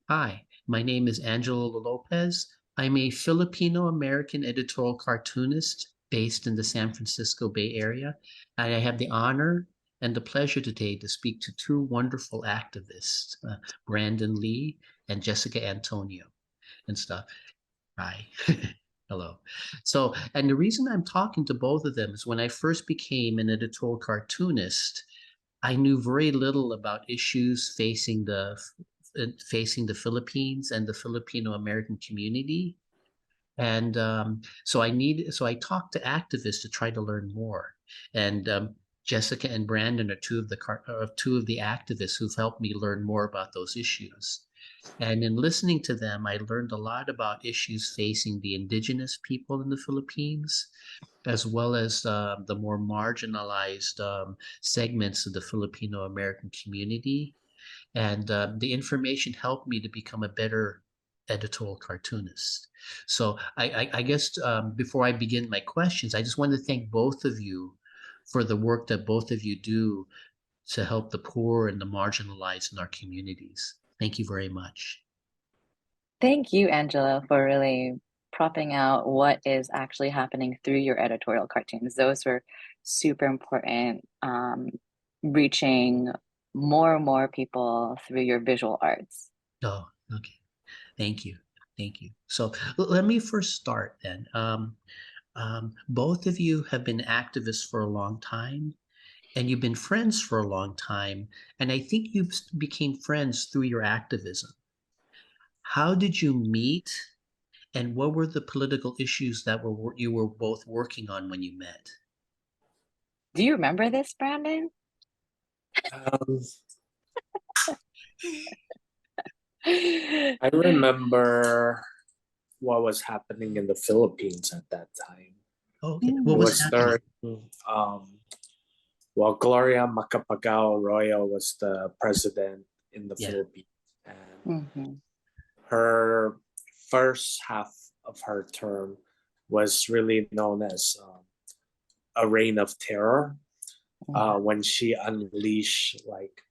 Hi, my name is Angelo Lopez. I'm a Filipino-American editorial cartoonist based in the San Francisco Bay Area, and I have the honor and the pleasure today to speak to two wonderful activists, Brandon Lee and Jessica Antonio and stuff. Hi. Hello. So, and the reason I'm talking to both of them is when I first became an editorial cartoonist, I knew very little about issues facing the Philippines and the Filipino American community. And so I talked to activists to try to learn more. And Jessica and Brandon are two of the activists who've helped me learn more about those issues. And in listening to them, I learned a lot about issues facing the indigenous people in the Philippines, as well as the more marginalized segments of the Filipino American community. And the information helped me to become a better editorial cartoonist. So I guess before I begin my questions, I just want to thank both of you for the work that both of you do to help the poor and the marginalized in our communities. Thank you very much. Thank you, Angela, for really propping out what is actually happening through your editorial cartoons. Those were super important, reaching more and more people through your visual arts. Oh, okay. Thank you. Thank you. So let me first start then. Both of you have been activists for a long time, and you've been friends for a long time. And I think you became friends through your activism. How did you meet, and what were the political issues that you were both working on when you met? Do you remember this, Brandon? Um, I remember what was happening in the Philippines at that time. Oh, okay. It What was was happening? during, well, Gloria Macapagal Arroyo was the president in the Yeah. Philippines. And Mm-hmm. her first half of her term was really known as a reign of terror, when she unleashed like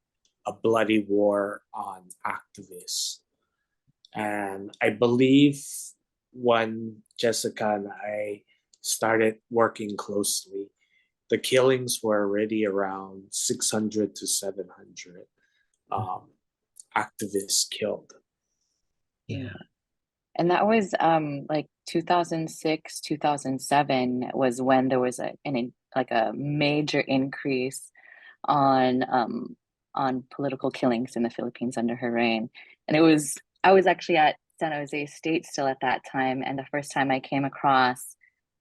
a bloody war on activists. And I believe when Jessica and I started working closely, the killings were already around 600 to 700 activists killed. Yeah. And that was like 2006, 2007 was when there was a major increase on political killings in the Philippines under her reign. And I was actually at San Jose State still at that time, and the first time I came across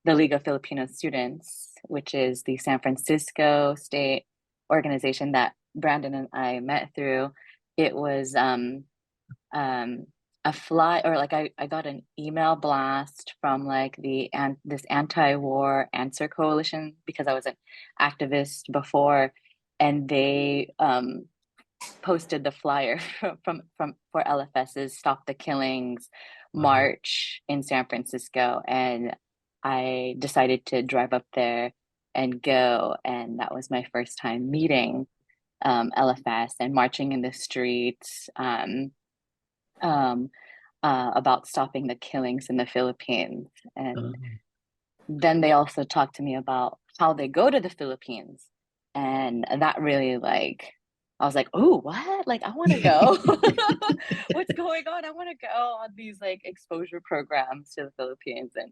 the League of Filipino Students, which is the San Francisco State organization that Brandon and I met through, it was um a fly or like I got an email blast from like this anti-war answer coalition because I was an activist before, and they posted the flyer from for LFS's Stop the Killings march in San Francisco, and I decided to drive up there and go, and that was my first time meeting LFS and marching in the streets. Um, about stopping the killings in the Philippines. And then they also talked to me about how they go to the Philippines. And that really I was like, oh, what? Like, I want to go. What's going on? I want to go on these like exposure programs to the Philippines. And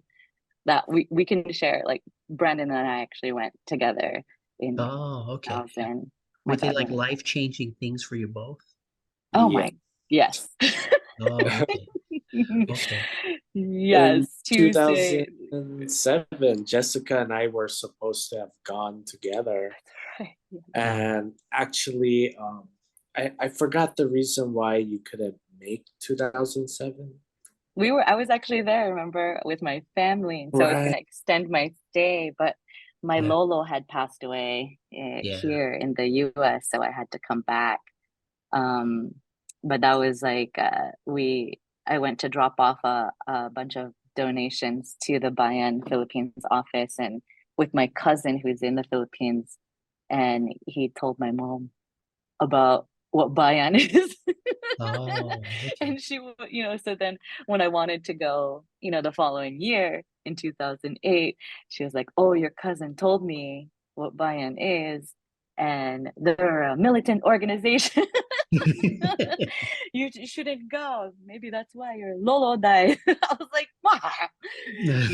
that we can share, like, Brandon and I actually went together in Oh, okay. 2000. Were My they God, like when was life-changing things for you both? Oh Yeah. my, yes. Oh, okay. Okay. In Yes, Tuesday. 2007, Jessica and I were supposed to have gone together. Right. And actually, I forgot the reason why you couldn't make 2007. I was actually there, remember, with my family, and so I was Right. gonna extend my stay, but my Yeah. Lolo had passed away Yeah. here in the US, so I had to come back. Um, but that was like I went to drop off a bunch of donations to the Bayan Philippines office, and with my cousin who's in the Philippines, and he told my mom about what Bayan is. Oh, okay. And so then when I wanted to go, the following year in 2008, she was like, "Oh, your cousin told me what Bayan is, and they're a militant organization. You shouldn't go. Maybe that's why your Lolo died." I was like, "Ma."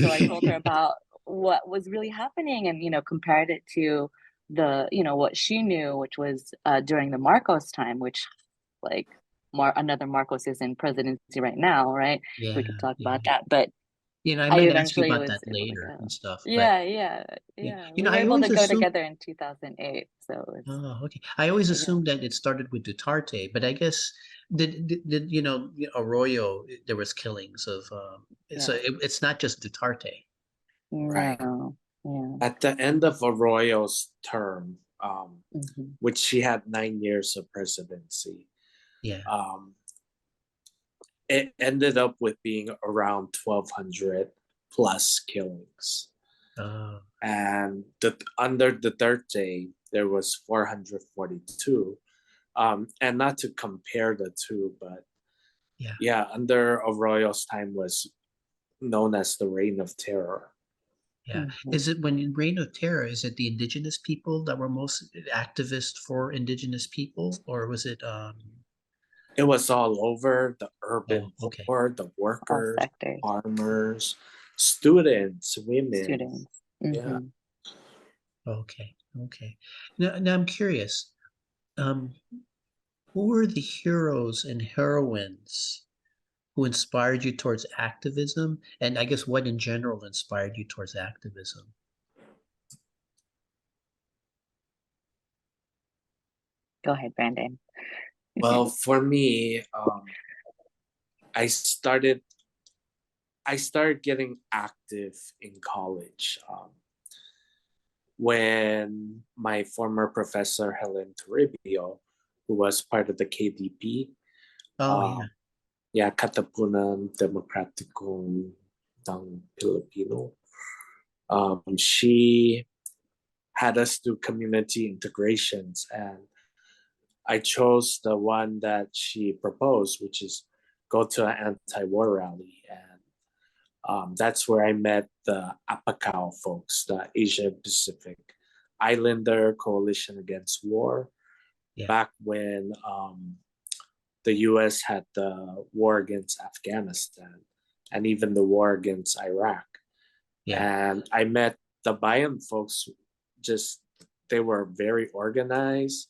So I told her about what was really happening and, compared it to what she knew, which was during the Marcos time, which like another Marcos is in presidency right now, right? We could Yeah, talk yeah. about that. But I'm I going to ask you eventually about was that able to later go. and stuff, but Yeah, yeah, yeah, yeah. We were I able to always go assume. together in 2008. So it was, Oh, okay. I always yeah, assumed that it started with Duterte, but I guess did Arroyo? There was killings of. So yeah. it's not just Duterte. Right. No, yeah. At the end of Arroyo's term, Hmm. which she had 9 years of presidency, Yeah. um, it ended up with being around 1,200 plus killings. Oh, And under Duterte, there was 442. And not to compare the two, but yeah, yeah, under Arroyo's time was known as the Reign of Terror. yeah. Hmm. Is it when in Reign of Terror? Is it the indigenous people that were most activist for indigenous people, or was it? It was all over the urban Oh, okay, poor, the All workers, sectors, farmers, students, women. students. Yeah. Hmm. okay, okay. Now I'm curious. Um, who were the heroes and heroines who inspired you towards activism? And I guess what in general inspired you towards activism? Go ahead, Brandon. Well, for me, I started I started getting active in college when my former professor Helen Toribio, who was part of the KDP, Oh yeah, um, yeah, Katapunan Demokratikong ng Pilipino, she had us do community integrations, and I chose the one that she proposed, which is go to an anti-war rally, and that's where I met the Apacao folks, the Asia Pacific Islander Coalition Against War, yeah, back when the US had the war against Afghanistan and even the war against Iraq. yeah, And I met the Bayan folks, just they were very organized.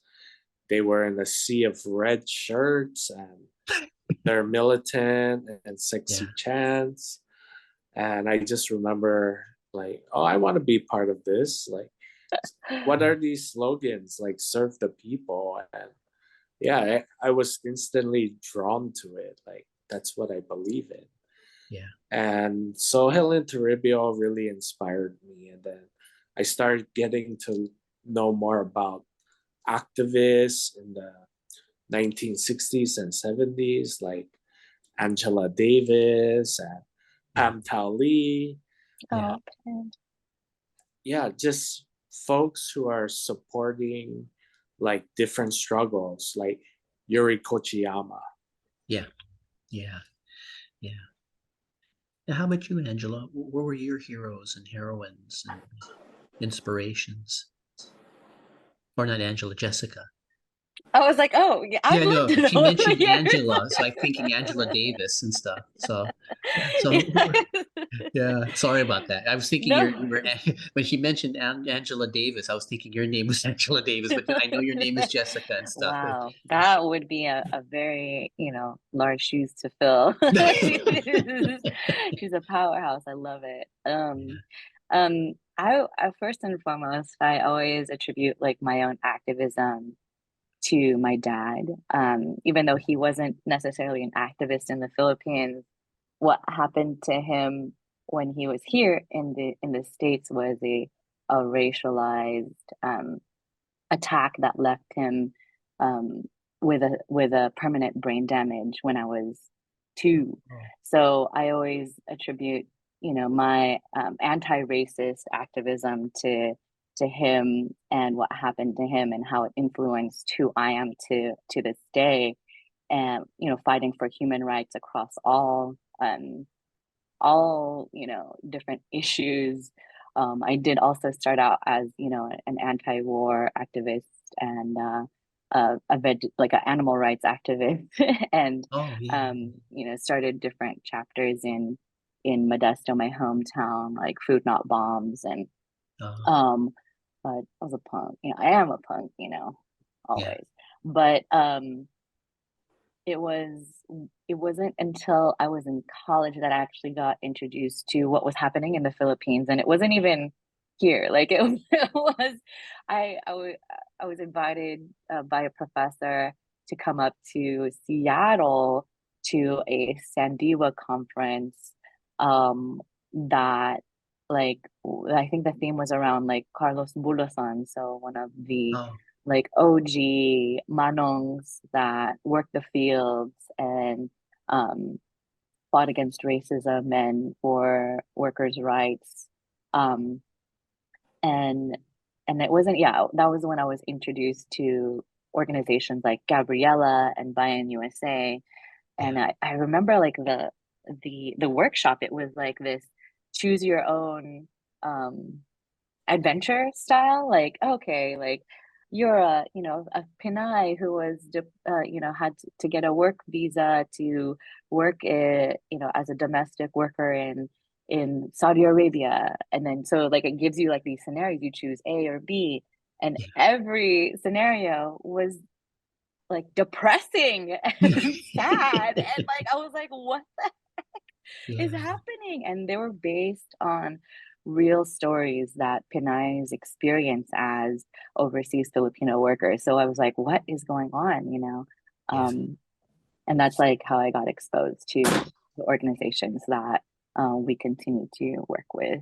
They were in a sea of red shirts and they're militant and yeah, sexy chants. And I just remember like, oh, I want to be part of this. Like, what are these slogans? Like, serve the people. And yeah, I was instantly drawn to it. Like, that's what I believe in. yeah, And so Helen Toribio really inspired me. And then I started getting to know more about activists in the 1960s and 70s, like Angela Davis and yeah, Pam Tao Lee. yeah, Oh, okay. Yeah, just folks who are supporting like different struggles, like Yuri Kochiyama. yeah, yeah, yeah. Now, how about you, Angela? What were your heroes and heroines and inspirations? Or not Angela, Jessica. I was like, oh, yeah, I'd Yeah, love no, to she know mentioned yours. Angela, so I'm thinking Angela Davis and stuff. So, so Yes. yeah, sorry about that. I was thinking No. you were when she mentioned Angela Davis, I was thinking your name was Angela Davis, but I know your name is Jessica and stuff. Wow, that would be a very, large shoes to fill. She's, she's a powerhouse. I love it. Yeah, I first and foremost, I always attribute like my own activism to my dad. Even though he wasn't necessarily an activist in the Philippines, what happened to him when he was here in the States was a racialized attack that left him um, with a permanent brain damage when I was 2. oh, So I always attribute, my anti-racist activism to him and what happened to him and how it influenced who I am to this day. and fighting for human rights across all different issues. I did also start out as an anti-war activist and like an animal rights activist, and Oh, yeah. started different chapters in Modesto, my hometown, like Food Not Bombs, and Uh, um, but I was a punk. I am a punk. yeah. Always. But it was it wasn't until I was in college that I actually got introduced to what was happening in the Philippines, and it wasn't even here. Like it was, I was invited by a professor to come up to Seattle to a Sandiwa conference, that like I think the theme was around like Carlos Bulasan, so one of the Oh, like OG manongs that worked the fields and um, fought against racism and for workers' rights. Um, and and it wasn't, yeah, that was when I was introduced to organizations like Gabriella and Bayan USA. yeah. And I remember like the workshop, it was like this choose your own um adventure style, like okay, like you're a Pinay who was had to get a work visa to work as a domestic worker in Saudi Arabia, and then so like it gives you like these scenarios, you choose A or B, and Yeah. every scenario was like depressing and sad, and like I was like, what the is Yeah. happening? And they were based on real stories that Pinays experience as overseas Filipino workers. So I was like, what is going on? Yeah. Um, and that's like how I got exposed to the organizations that we continue to work with.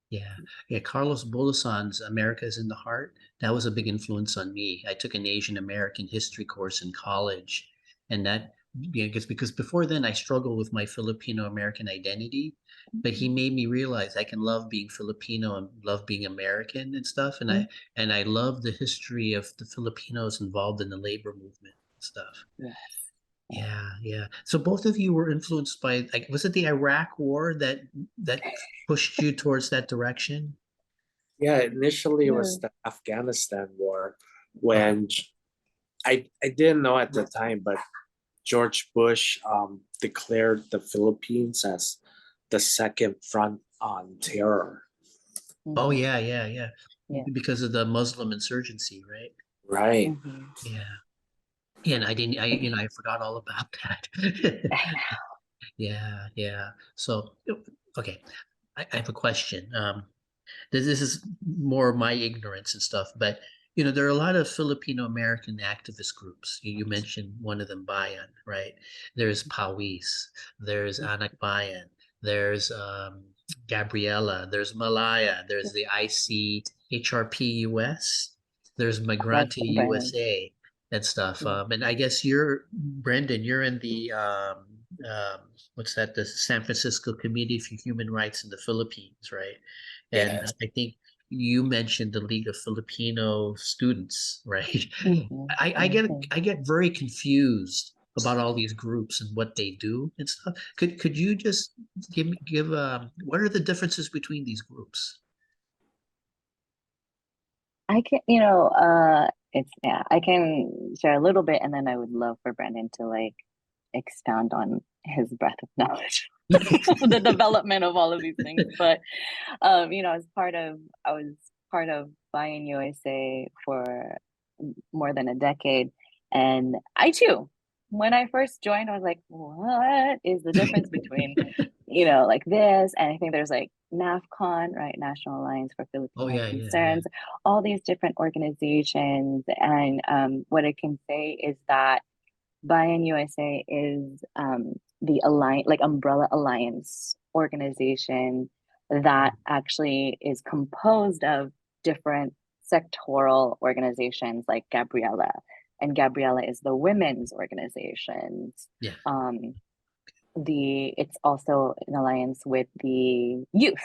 Yeah. Yeah. Carlos Bolasan's America is in the Heart. That was a big influence on me. I took an Asian American history course in college. And that, yeah, because before then I struggled with my Filipino American identity. But he made me realize I can love being Filipino and love being American and stuff. And Mhm. I love the history of the Filipinos involved in the labor movement and stuff. Yes. Yeah. Yeah, yeah. So both of you were influenced by, like, was it the Iraq War that pushed you towards that direction? Yeah, initially it Yeah. was the Afghanistan war Uh-huh. when I didn't know at the time, but George Bush declared the Philippines as the second front on terror. Oh Mhm. yeah, yeah, yeah. Yeah. Because of the Muslim insurgency, right? Right. Mhm. Yeah. Yeah, and I didn't I forgot all about that. Yeah, yeah. So okay. I have a question. This is more my ignorance and stuff, but there are a lot of Filipino American activist groups. You mentioned one of them, Bayan, right? There's Pawis, there's Anak Bayan, there's Gabriela, there's Malaya, there's the ICHRP-US, there's That's Migrante Brandon. USA and stuff. Yeah. And I guess you're Brendan, you're in the um, what's that? The San Francisco Committee for Human Rights in the Philippines, right? And Yes. I think you mentioned the League of Filipino Students, right? Mhm. Mhm. I get very confused about all these groups and what they do and stuff. Could you just give what are the differences between these groups? I can, it's yeah, I can share a little bit, and then I would love for Brandon to like expound on his breadth of knowledge of the development of all of these things. But I was part of Buying USA for more than a decade, and I too, when I first joined, I was like, what is the difference between like this? And I think there's like NAFCON, right? National Alliance for Oh Filipino yeah, yeah, yeah. Concerns, all these different organizations. And what I can say is that Buy-in USA is the alliance, like umbrella alliance organization that actually is composed of different sectoral organizations like Gabriella. And Gabriella is the women's organizations. Yeah. Um, it's also an alliance with the youth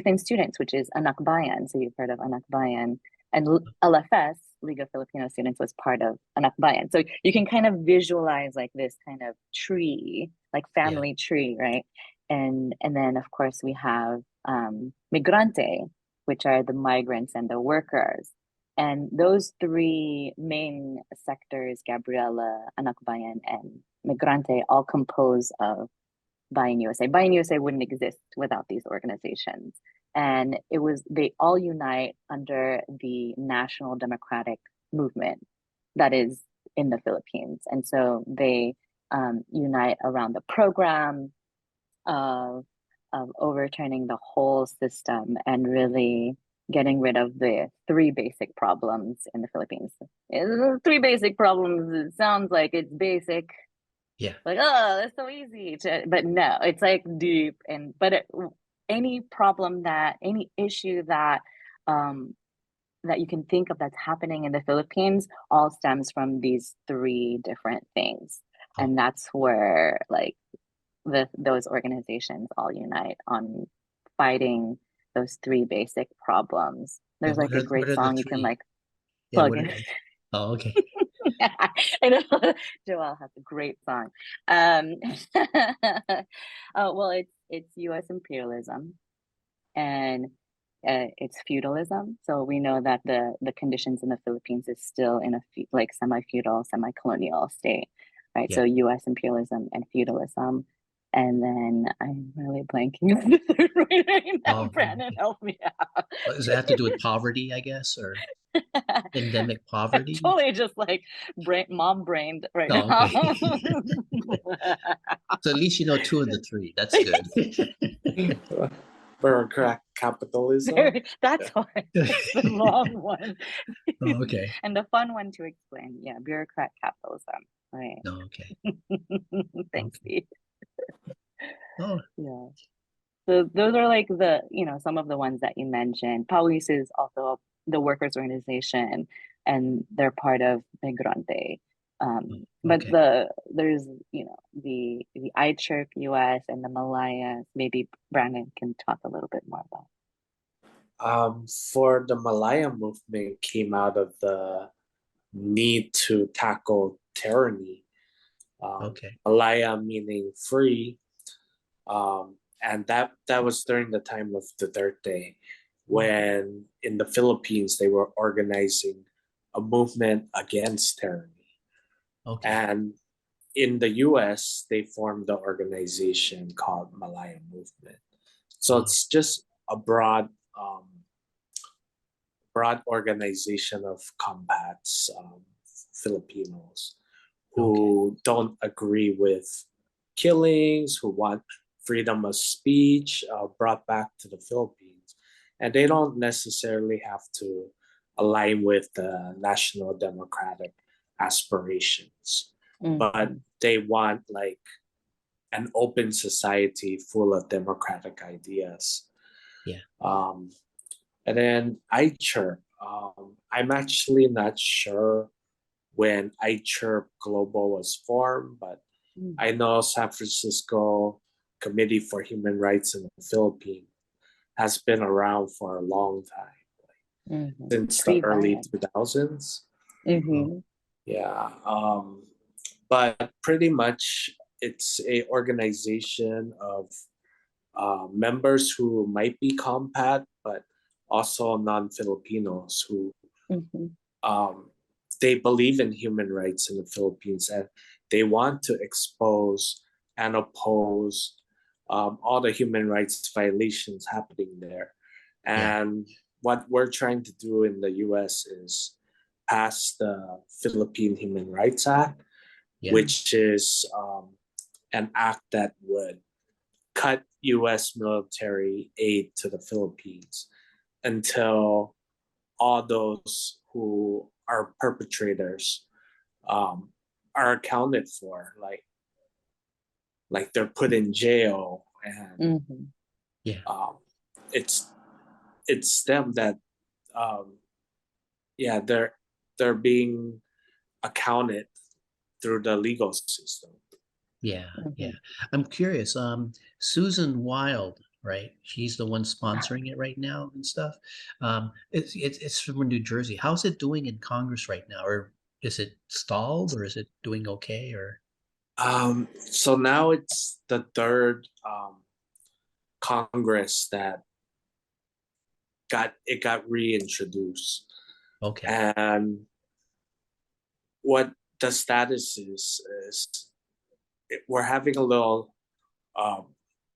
and students, which is Anak Bayan. So you've heard of Anak Bayan and LFS. League of Filipino Students was part of Anak Bayan. So you can kind of visualize like this kind of tree, like Yeah. family tree, right? And then of course we have migrante, which are the migrants and the workers. And those three main sectors, Gabriela, Anak Bayan, and Migrante, all compose of Bayan USA. Bayan USA wouldn't exist without these organizations. And they all unite under the National Democratic Movement that is in the Philippines. And so they unite around the program of overturning the whole system and really getting rid of the three basic problems in the Philippines. Three basic problems, it sounds like it's basic, Yeah. like, oh, that's so easy but no, it's like deep. Any problem any issue that that you can think of that's happening in the Philippines all stems from these three different things. Oh. And that's where like those organizations all unite on fighting those three basic problems. Yeah, There's like a great what are the song you can three? like Yeah, plug what are in. they? Oh, okay. I know Joelle has a great song. Well, it's U.S. imperialism, and it's feudalism. So we know that the conditions in the Philippines is still in a like semi-feudal, semi-colonial state, right? Yeah. So U.S. imperialism and feudalism. And then I'm really blanking on the third one right now. Oh, Brandon, okay. help me out. Does it have to do with poverty, I guess, or endemic I'm poverty? totally just like mom brained right Oh, now. okay. So at least you know two of the three. That's good. Bureaucrat capitalism. That's why it's the long one. Oh, okay. And the fun one to explain. Yeah, bureaucrat capitalism. Right. Oh, okay. Thanks, Okay. Steve. Oh, Yeah. So those are like some of the ones that you mentioned. Paulis is also the workers' organization, and they're part of Migrante. But okay. there's the ICHRP-US and the Malayas. Maybe Brandon can talk a little bit more about. For the Malaya movement came out of the need to tackle tyranny. Okay. Malaya meaning free, and that was during the time of Duterte, when in the Philippines they were organizing a movement against tyranny. Okay. And in the US, they formed the organization called Malaya Movement. So it's just a broad organization of combats Filipinos who don't agree with killings, who want freedom of speech brought back to the Philippines. And they don't necessarily have to align with the national democratic aspirations, but they want like an open society full of democratic ideas. Yeah. And then ICHRP, I'm actually not sure when ICHRP Global was formed, but I know San Francisco Committee for Human Rights in the Philippines has been around for a long time, since the early 2000s. Yeah. But pretty much it's a organization of members who might be compat, but also non-Filipinos who they believe in human rights in the Philippines, and they want to expose and oppose all the human rights violations happening there. And what we're trying to do in the US is pass the Philippine Human Rights Act, which is an act that would cut US military aid to the Philippines until all those who are perpetrators are accounted for, like they're put in jail, and it's them that they're being accounted through the legal system. Yeah. I'm curious. Susan Wild, right? She's the one sponsoring it right now and stuff. It's from New Jersey. How's it doing in Congress right now? Or is it stalled, or is it doing okay? Or So now it's the third Congress that got reintroduced, okay, and what the status is we're having a little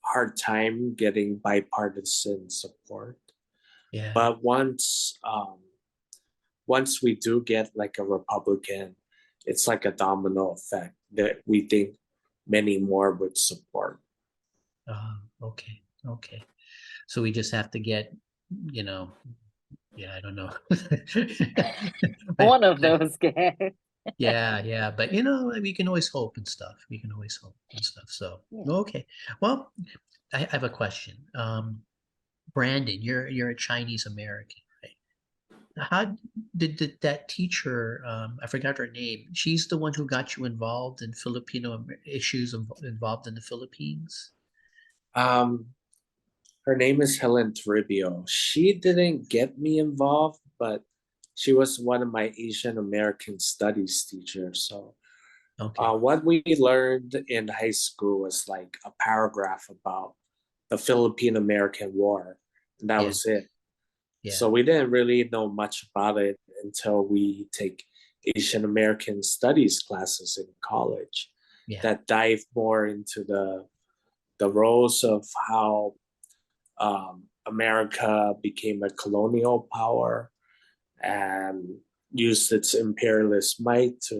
hard time getting bipartisan support. yeah, But once we do get like a Republican, it's like a domino effect that we think many more would support. okay, okay. So we just have to get, you know, yeah, I don't know. I, One of those guys. yeah, yeah, but we can always hope and stuff. We can always hope and stuff. So Yeah. okay, well, I have a question. Brandon, you're a Chinese American, right? How did that teacher? I forgot her name. She's the one who got you involved in Filipino issues involved in the Philippines. Um, Her name is Helen Toribio. She didn't get me involved, but she was one of my Asian American studies teachers. So Okay. what we learned in high school was like a paragraph about the Philippine American War, and that Yeah. was it. Yeah. So we didn't really know much about it until we take Asian American studies classes in college Yeah. that dive more into the roles of how America became a colonial power and used its imperialist might to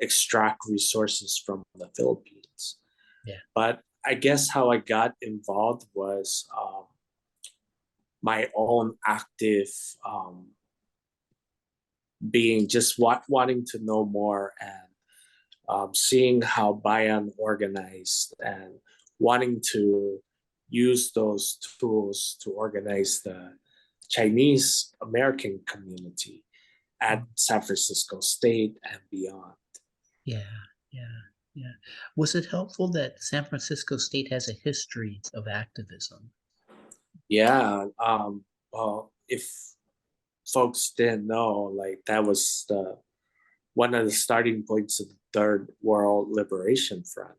extract resources from the Philippines. Yeah. But I guess how I got involved was my own active being, just wanting to know more, and seeing how Bayan organized and wanting to use those tools to organize the Chinese American community at San Francisco State and beyond. Yeah. Yeah. Yeah. Was it helpful that San Francisco State has a history of activism? Yeah, well, if folks didn't know, like that was the one of the starting points of the Third World Liberation Front,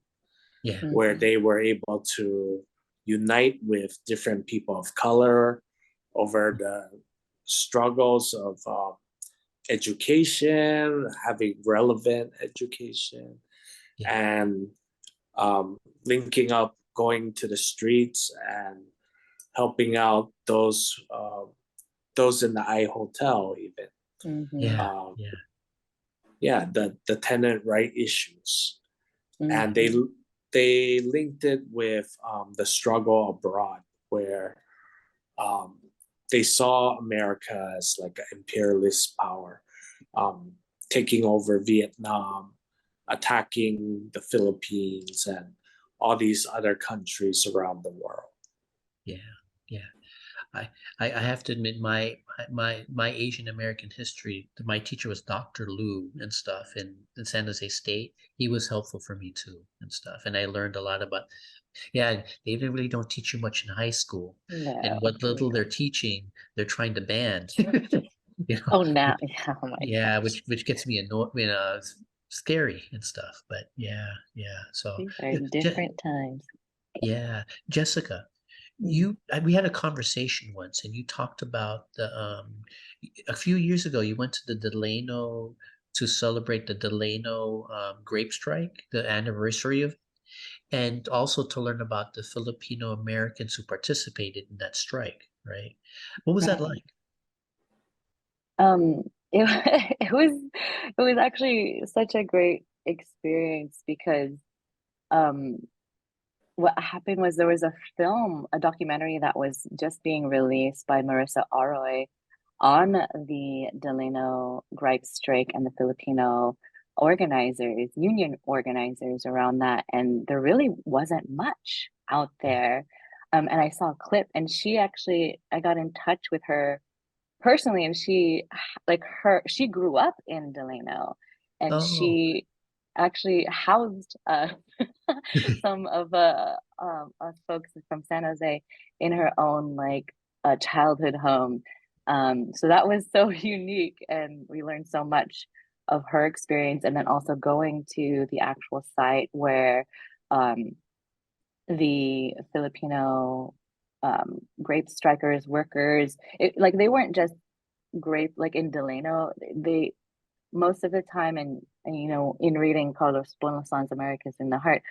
Yeah. where Mhm. they were able to unite with different people of color over the struggles of education, having relevant education, Yeah. and linking up, going to the streets and helping out those in the I hotel, even. Mhm. Yeah. Um, Yeah. yeah, the tenant right issues, and Mhm. they linked it with the struggle abroad, where um, they saw America as like an imperialist power, um, taking over Vietnam, attacking the Philippines, and all these other countries around the world. Yeah. Yeah. I, I have to admit my Asian American history, my teacher was Dr. Lu and stuff in San Jose State. He was helpful for me too and stuff. And I learned a lot about, yeah, they really don't teach you much in high school. And No. what little they're teaching, they're trying to ban. You know, Oh, now, yeah. Oh my yeah, gosh. which gets me annoyed, scary and stuff. But yeah, yeah. So These are different times. yeah, Jessica, Mhm. we had a conversation once, and you talked about a few years ago you went to the Delano to celebrate the Delano grape strike, the anniversary of, and also to learn about the Filipino Americans who participated in that strike, right? What was that Right. like? Um, it, it was actually such a great experience because um what happened was there was a film, a documentary that was just being released by Marissa Aroy on the Delano Gripe strike and the Filipino organizers, union organizers around that. And there really wasn't much out Yeah. there. And I saw a clip, and I got in touch with her personally, and she grew up in Delano, and Oh, she actually housed us some of us folks from San Jose in her own like childhood home. So that was so unique, and we learned so much of her experience, and then also going to the actual site where um, the Filipino grape strikers, workers, like they weren't just grape like in Delano. They most of the time, and you know, in reading Carlos Bonason's Americas in the Heart,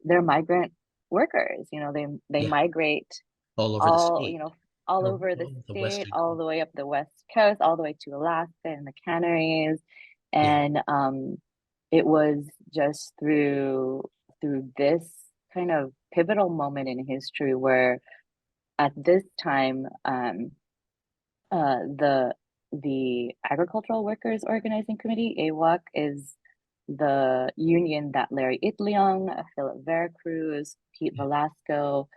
they're migrant workers. You know, they Yeah, migrate all over the all, you state, know, all or over the all the state, Western all coast. the way up the West Coast, all the way to Alaska and the Canaries. Yeah. And it was just through this kind of pivotal moment in history where at this time the Agricultural Workers Organizing Committee, AWOC, is the union that Larry Itliong, Philip Veracruz, Pete Yeah. Velasco,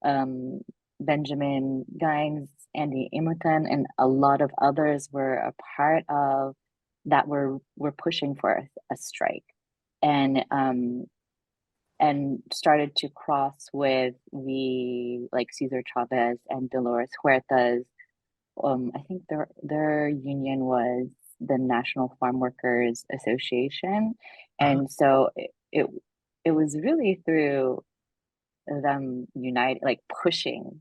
um, Benjamin Gines, Andy Imutan, and a lot of others were a part of, that were pushing for a strike, and started to cross with the like Cesar Chavez and Dolores Huerta's. I think their union was the National Farm Workers Association, Uh-huh. and so it was really through them unite, like pushing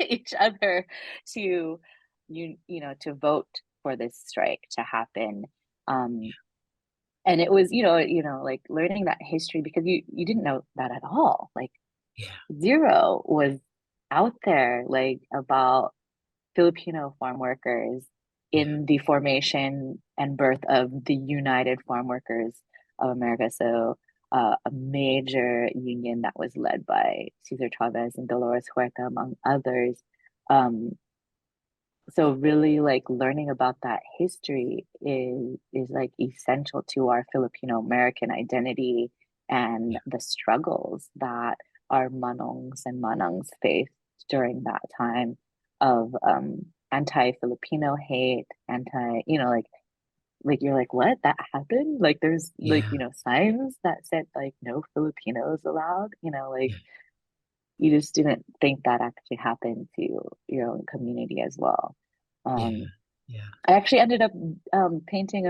each other to you know, to vote for this strike to happen. Um, and it was, like learning that history, because you didn't know that at all. Like Yeah. zero was out there like about Filipino farm workers Yeah. in the formation and birth of the United Farm Workers of America. So, a major union that was led by Cesar Chavez and Dolores Huerta, among others. Um, so really like learning about that history is like essential to our Filipino American identity and Yeah. the struggles that our manongs and manangs faced during that time of anti-Filipino hate, anti, like you're like, what, that happened? Like there's like, Yeah. signs that said like no Filipinos allowed, like Yeah. you just didn't think that actually happened to your own community as well. Yeah. Um, Yeah. I actually ended up painting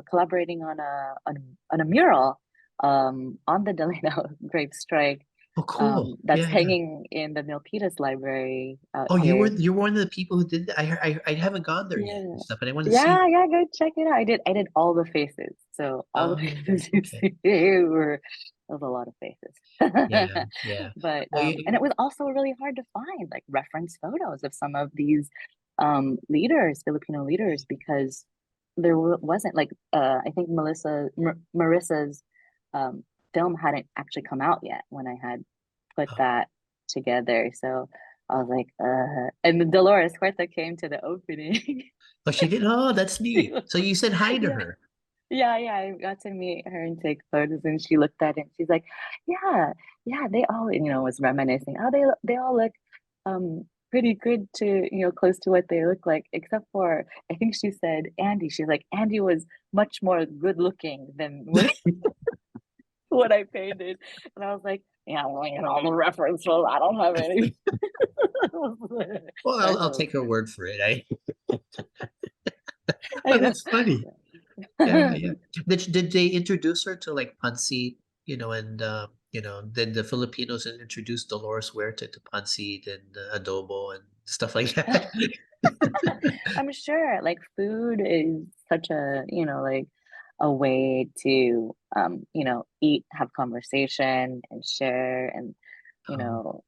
collaborating on a mural on the Delano Grape Strike, Oh, cool. that's Yeah. Yeah. hanging in the Milpitas Library out Oh, here. you were one of the people who did that. I haven't gone there yet Yeah. and stuff, and I want to see Yeah, that. yeah, go check it out. I did all the faces. So all the Oh, yeah. faces you Okay. see were, there was a lot of Yeah. faces. Yeah. But Well, and it was also really hard to find like reference photos of some of these leaders, Filipino leaders, because there wasn't like I think Marissa's um film hadn't actually come out yet when I had put oh, that together. So I was like, and then Dolores Huerta came to the opening. oh, she did. Oh, that's She neat. was So like, you said hi to yeah, her. yeah. I got to meet her and take photos, and she looked at it and she's like, yeah, yeah, they all, was reminiscing. Oh, they all look pretty good to, close to what they look like, except for I think she said Andy. She's like, Andy was much more good looking than what I painted. And I was like, yeah, well, the reference, well, I don't have any. Well, I I'll know. take her word for it. I Oh, know. that's funny. Yeah, yeah. Did they introduce her to like Pancit, and did the Filipinos introduce Dolores Huerta to Pancit and adobo and stuff like that? I'm sure like food is such a, like a way to eat, have conversation and share, and Oh,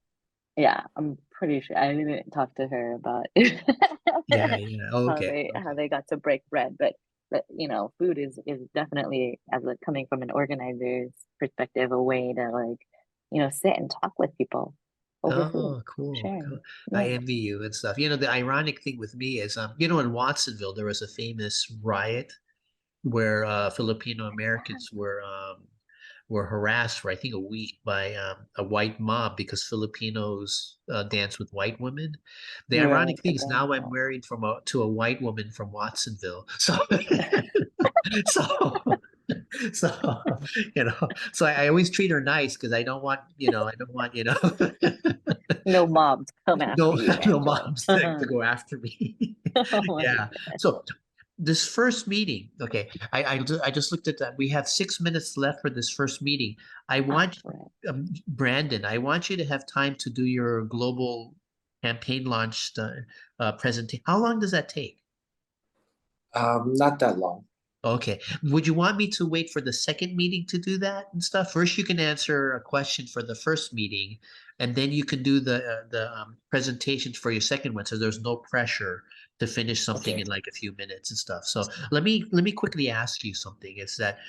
yeah, I'm pretty sure I didn't talk to her about yeah, yeah. Oh, how okay, they how okay. they got to break bread, but food is definitely, as a coming from an organizer's perspective, a way to like, sit and talk with people over food, Oh, cool, sharing. cool. I Yeah. envy you and stuff. The ironic thing with me is, in Watsonville, there was a famous riot where Filipino Americans were harassed for I think a week by a white mob because Filipinos dance with white women. The Yes, ironic the thing is dance now I'm hall. married to a white woman from Watsonville. So so So, so I always treat her nice because I don't want, I don't want, No mobs come after no, you, no Angelo. moms to go after me. Oh my Yeah. God. So this first meeting, okay, I just looked at that. We have 6 minutes left for this first meeting. I Ah, want, right. Brandon, I want you to have time to do your global campaign launch presentation. How long does that take? Not that long. Okay. Would you want me to wait for the second meeting to do that and stuff? First, you can answer a question for the first meeting, and then you can do the presentations for your second one. So there's no pressure to finish something Okay. in like a few minutes and stuff. So let me quickly ask you something. Is that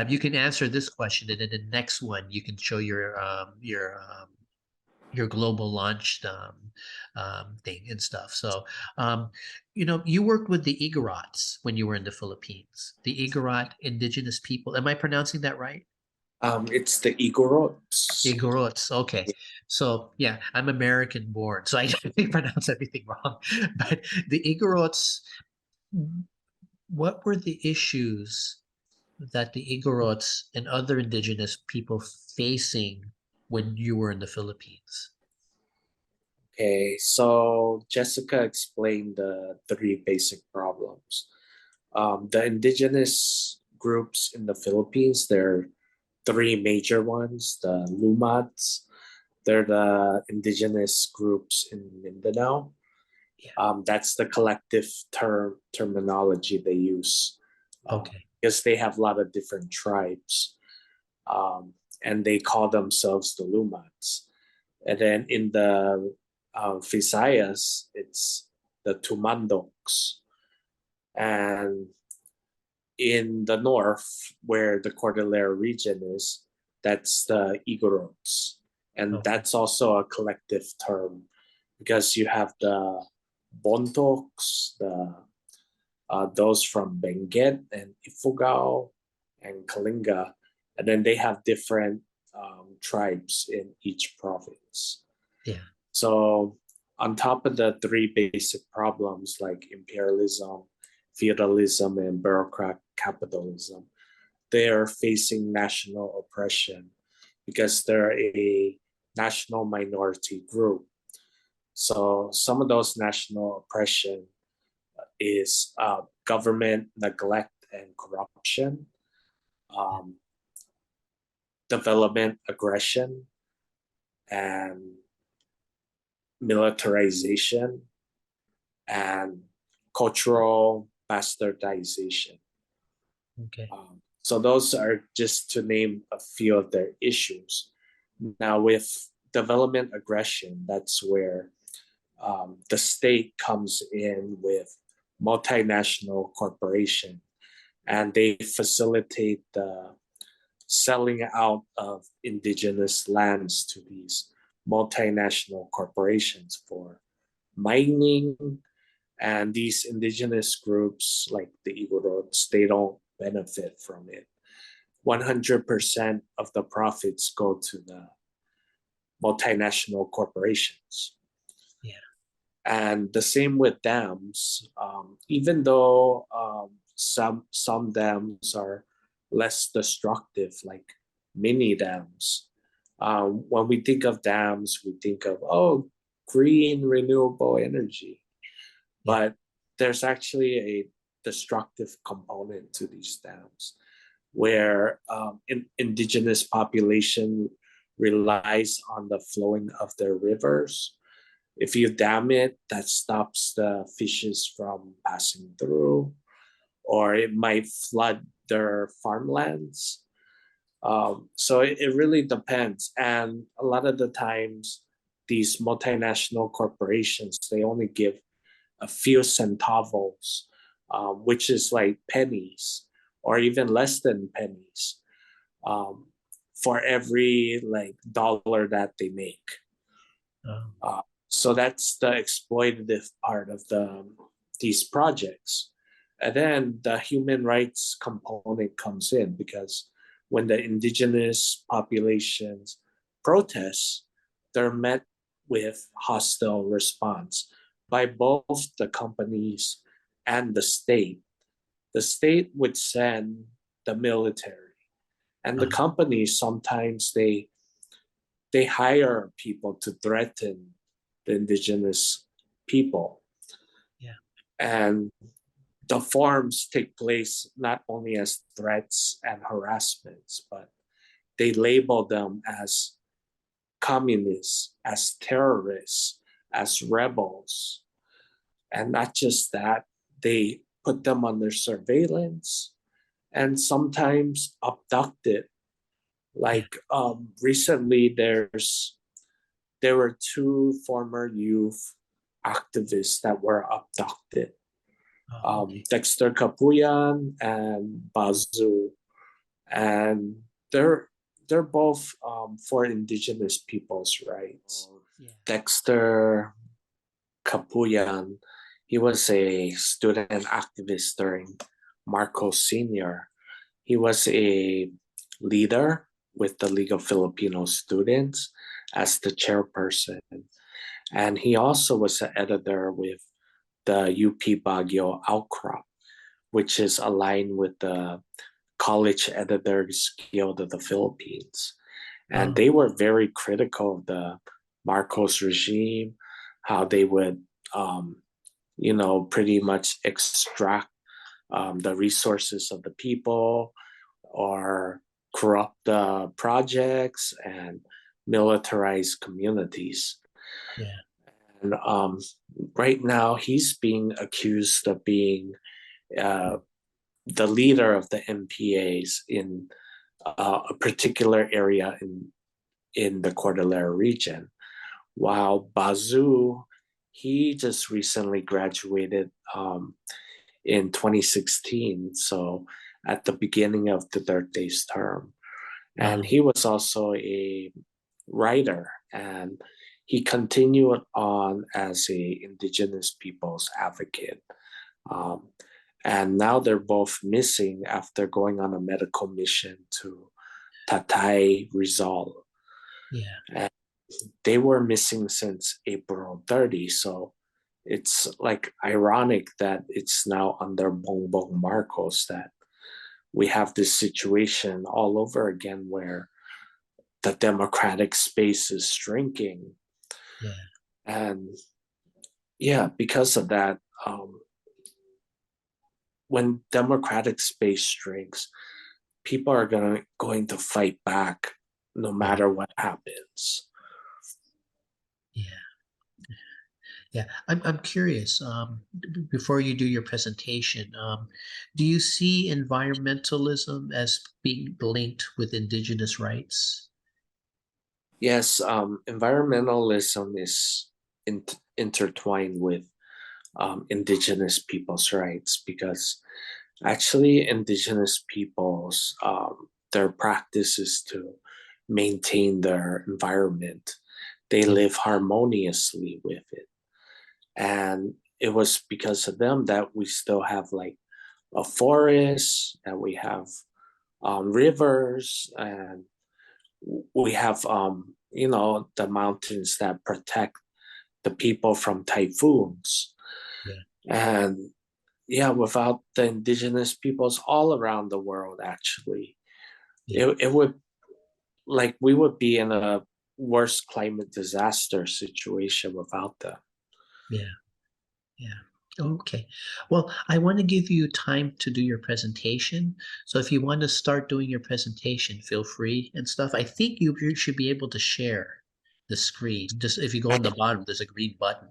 you can answer this question, and then the next one you can show your global launch thing and stuff. So, you worked with the Igorots when you were in the Philippines, the Igorot indigenous people. Am I pronouncing that right? It's the Igorots. Igorots. Okay. So yeah, I'm American born, so I pronounce everything wrong. But the Igorots, what were the issues that the Igorots and other indigenous people facing when you were in the Philippines? Okay, so Jessica explained the three basic problems. The indigenous groups in the Philippines, there are three major ones. The Lumads, they're the indigenous groups in Mindanao. Yeah. That's the collective terminology they use, Okay. because they have a lot of different tribes, and they call themselves the Lumads. And then in the Visayas, it's the Tumandoks. And in the north, where the Cordillera region is, that's the Igorots. And Okay. that's also a collective term because you have the Bontoks, those from Benguet and Ifugao and Kalinga, and then they have different tribes in each province. Yeah. So, on top of the three basic problems like imperialism, feudalism, and bureaucrat capitalism, they are facing national oppression because they're a national minority group. So, some of those national oppression is government neglect and corruption, um, development aggression, and militarization, and cultural bastardization. Okay. So those are just to name a few of their issues. Now, with development aggression, that's where the state comes in with multinational corporation, and they facilitate the selling out of indigenous lands to these multinational corporations for mining. And these indigenous groups like the Igorots, they don't benefit from it. 100% of the profits go to the multinational corporations. Yeah. And the same with dams. Even though some dams are less destructive, like mini dams, when we think of dams, we think of green renewable energy. Yeah. But there's actually a destructive component to these dams, where indigenous population relies on the flowing of their rivers. If you dam it, that stops the fishes from passing through, or it might flood their farmlands. So it really depends. And a lot of the times, these multinational corporations, they only give a few centavos, which is like pennies or even less than pennies, um, for every like dollar that they make. Oh, So that's the exploitative part of these projects. And then the human rights component comes in because when the indigenous populations protest, they're met with hostile response by both the companies and the state. The state would send the military. And the Uh-huh. companies sometimes they hire people to threaten the indigenous people. Yeah. And the forms take place not only as threats and harassments, but they label them as communists, as terrorists, as rebels. And not just that, they put them under surveillance and sometimes abducted. Yeah. Like recently, there were two former youth activists that were abducted. Oh, okay. Dexter Kapuyan and Bazu, and they're they're both for indigenous people's rights. Yeah. Dexter Kapuyan, he was a student activist during Marcos Senior. He was a leader with the League of Filipino Students as the chairperson. And he also was an editor with the UP Baguio Outcrop, which is aligned with the College Editors Guild of the Philippines. And Oh, they were very critical of the Marcos regime, how they would, pretty much extract the resources of the people or corrupt the projects and militarize communities. yeah. And right now, he's being accused of being uh, the leader of the MPAs in a particular area in the Cordillera region. While Bazu, he just recently graduated in 2016, so at the beginning of the third day's term. And Wow. he was also a writer, and he continued on as a indigenous people's advocate. Um, and now they're both missing after going on a medical mission to Tatay, Rizal. Yeah. And they were missing since April 30. So it's like ironic that it's now under Bongbong Marcos that we have this situation all over again where the democratic space is shrinking. Yeah. And yeah, because of that, when democratic space shrinks, people are going to fight back no Yeah. matter what happens. Yeah. Yeah. I'm curious. Before you do your presentation, do you see environmentalism as being linked with indigenous rights? Yes, environmentalism is intertwined with indigenous people's rights because actually indigenous peoples their practice is to maintain their environment. They Yeah. live harmoniously with it, and it was because of them that we still have like a forest, that we have rivers, and we have the mountains that protect the people from typhoons. Yeah. And yeah, without the indigenous peoples all around the world, actually, Yeah. it would, like, we would be in a worse climate disaster situation without them. Yeah. Yeah. Okay. Well, I want to give you time to do your presentation. So if you want to start doing your presentation, feel free and stuff. I think you should be able to share the screen. Just if you go on the bottom, there's a green button.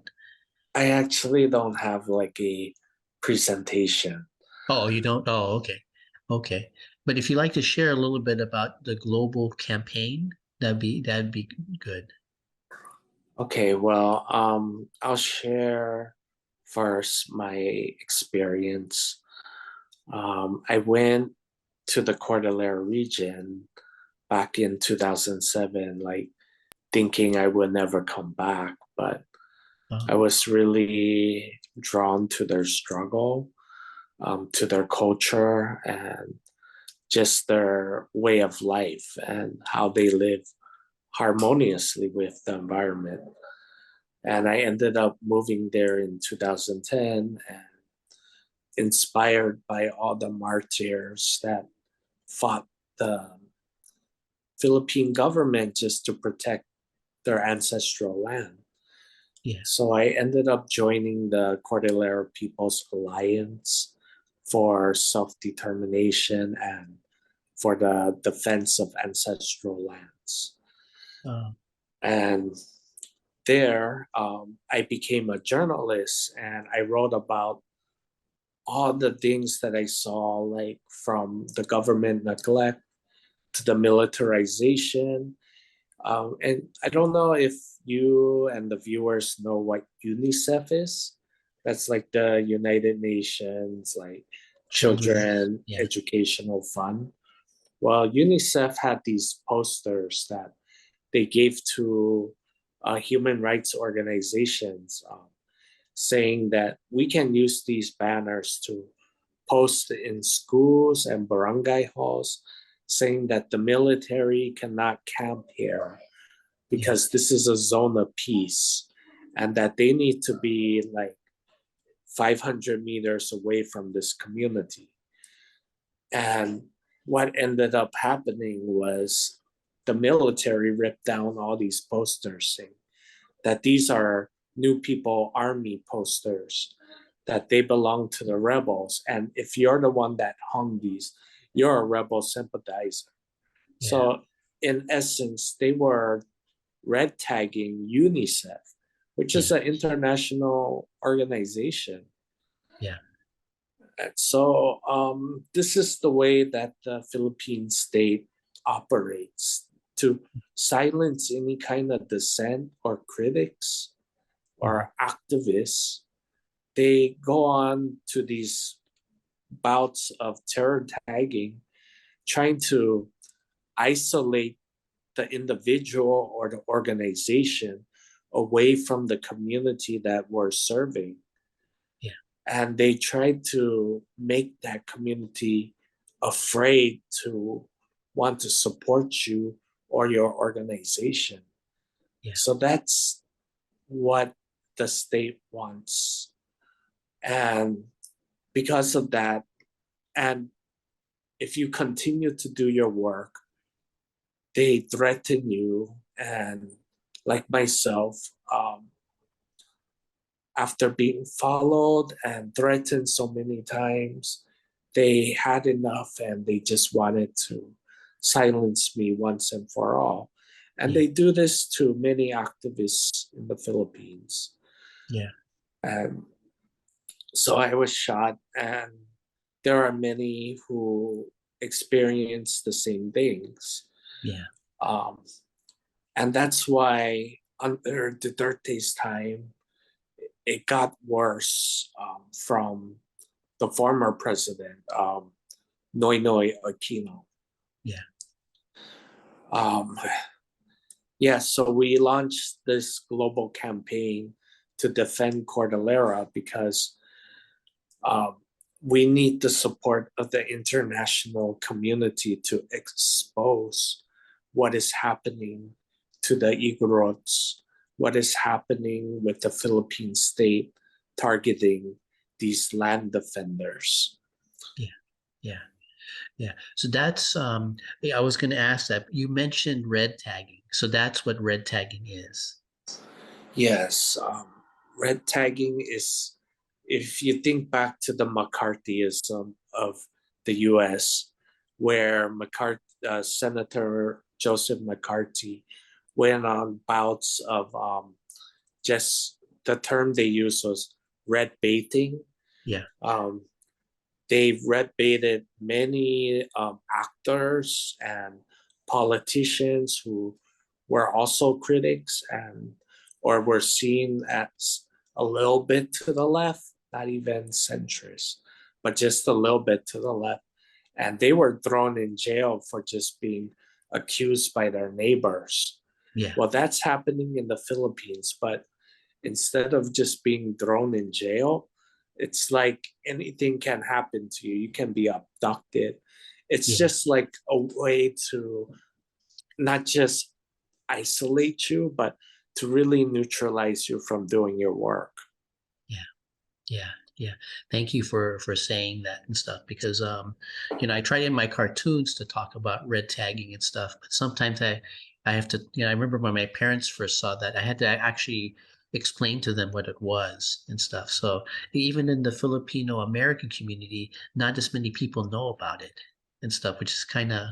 I actually don't have like a presentation. Oh, you don't? Oh, okay. Okay. But if you like to share a little bit about the global campaign, that'd be good. Okay, well, I'll share first my experience. I went to the Cordillera region back in 2007, like thinking I would never come back, but I Oh, was really drawn to their struggle, to their culture, and just their way of life and how they live harmoniously with the environment. And I ended up moving there in 2010 and inspired by all the martyrs that fought the Philippine government just to protect their ancestral land. Yeah. So I ended up joining the Cordillera People's Alliance for self-determination and for the defense of ancestral lands. And there, I became a journalist, and I wrote about all the things that I saw, like from the government neglect to the militarization. And I don't know if you and the viewers know what UNICEF is. That's like the United Nations, like Children Yeah. Educational Fund. Well, UNICEF had these posters that they gave to human rights organizations, saying that we can use these banners to post in schools and barangay halls, saying that the military cannot camp here because this is a zone of peace, and that they need to be like 500 meters away from this community. And what ended up happening was the military ripped down all these posters saying that these are New People Army posters, that they belong to the rebels. And if you're the one that hung these, you're a rebel sympathizer. Yeah. So, in essence, they were red tagging UNICEF, which is an international organization. Yeah. And so this is the way that the Philippine state operates, to silence any kind of dissent or critics or activists. They go on to these bouts of terror tagging, trying to isolate the individual or the organization away from the community that we're serving. Yeah. And they try to make that community afraid to want to support you or your organization. Yeah. So that's what the state wants. And because of that, and if you continue to do your work, they threaten you. And like myself, after being followed and threatened so many times, they had enough and they just wanted to silence me once and for all. And they do this to many activists in the Philippines. Yeah. And so I was shot, and there are many who experience the same things. Yeah. And that's why under Duterte's time, it got worse from the former president, Noynoy Aquino. Yeah. So we launched this global campaign to defend Cordillera because we need the support of the international community to expose what is happening to the Igorots, what is happening with the Philippine state targeting these land defenders. Yeah. So that's I was going to ask that. You mentioned red tagging. So that's what red tagging is. Yes, red tagging is, if you think back to the McCarthyism of the US, where Senator Joseph McCarthy went on bouts of just, the term they used was red baiting. Yeah. They red baited many actors and politicians who were also critics and or were seen as a little bit to the left, not even centrist, but just a little bit to the left. And they were thrown in jail for just being accused by their neighbors. Yeah. Well, that's happening in the Philippines, but instead of just being thrown in jail, it's like anything can happen to you. You can be abducted. It's just like a way to not just isolate you, but to really neutralize you from doing your work. Yeah. Yeah. Thank you for saying that and stuff because I try in my cartoons to talk about red tagging and stuff, but sometimes I have to, I remember when my parents first saw that, I had to actually explain to them what it was and stuff. So even in the Filipino American community, not as many people know about it and stuff, which is kind of,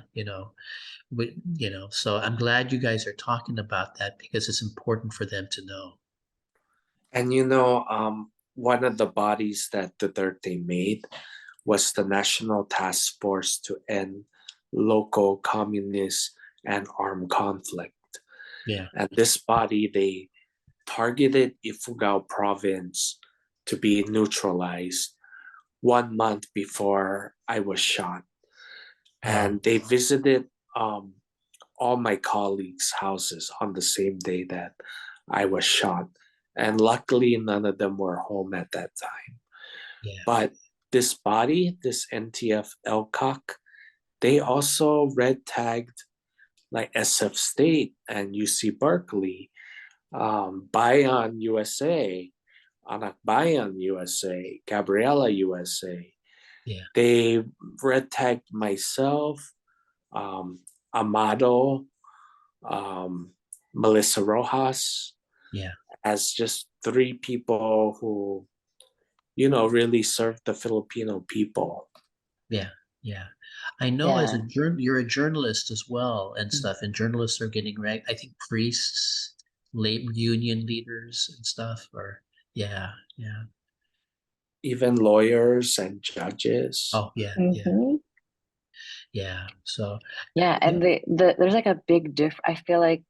so I'm glad you guys are talking about that because it's important for them to know. And one of the bodies that Duterte made was the National Task Force to End Local Communist and Armed Conflict. Yeah. And this body, they targeted Ifugao province to be neutralized 1 month before I was shot. And they visited all my colleagues' houses on the same day that I was shot. And luckily, none of them were home at that time. Yeah. But this body, this NTF LCOC, they also red tagged like SF State and UC Berkeley, Bayan USA, Anak Bayan USA, Gabriela USA. Yeah. They red tagged myself, Amado, Melissa Rojas, Yeah. as just three people who, really served the Filipino people. Yeah, yeah. I know as Yeah. you're a journalist as well and stuff, and journalists are getting I think priests, labor union leaders and stuff, or yeah, yeah. Even lawyers and judges. Oh, yeah, yeah, Mm-hmm. yeah. So, Yeah, yeah, and there's like a big I feel like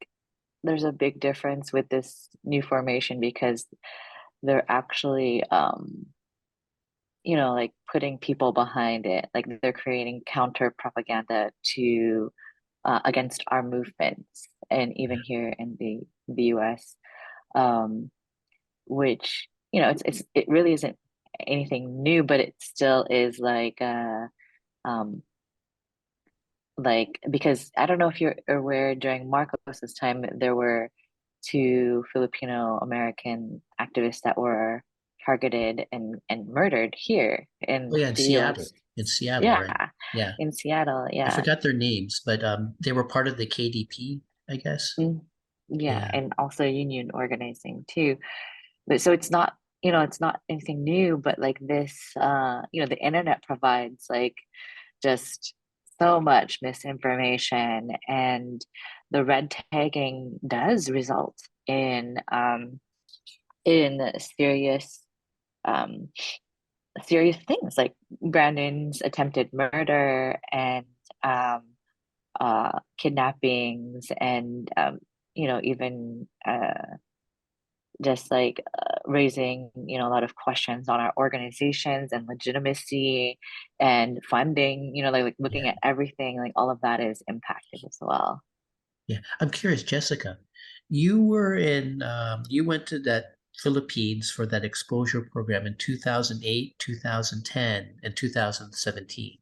there's a big difference with this new formation because they're actually like putting people behind it. Like they're creating counter propaganda to against our movements, and even here in the US, um, which it really isn't anything new, but it still is um like because I don't know if you're aware during Marcos's time there were two Filipino American activists that were targeted and murdered here oh in yeah, the US. In Seattle, Yeah, right? Yeah, in Seattle. I Yeah. forgot their names, but they were part of the KDP, I guess. Mm, yeah, Yeah, and also union organizing too. But so it's not anything new, but like this the internet provides like just so much misinformation, and the red tagging does result in um serious things like Brandon's attempted murder and um kidnappings and even just like raising a lot of questions on our organizations and legitimacy and funding, like looking yeah, at everything, like all of that is impacted as well. yeah. I'm curious, Jessica, you went to that Philippines for that exposure program in 2008, 2010, and 2017.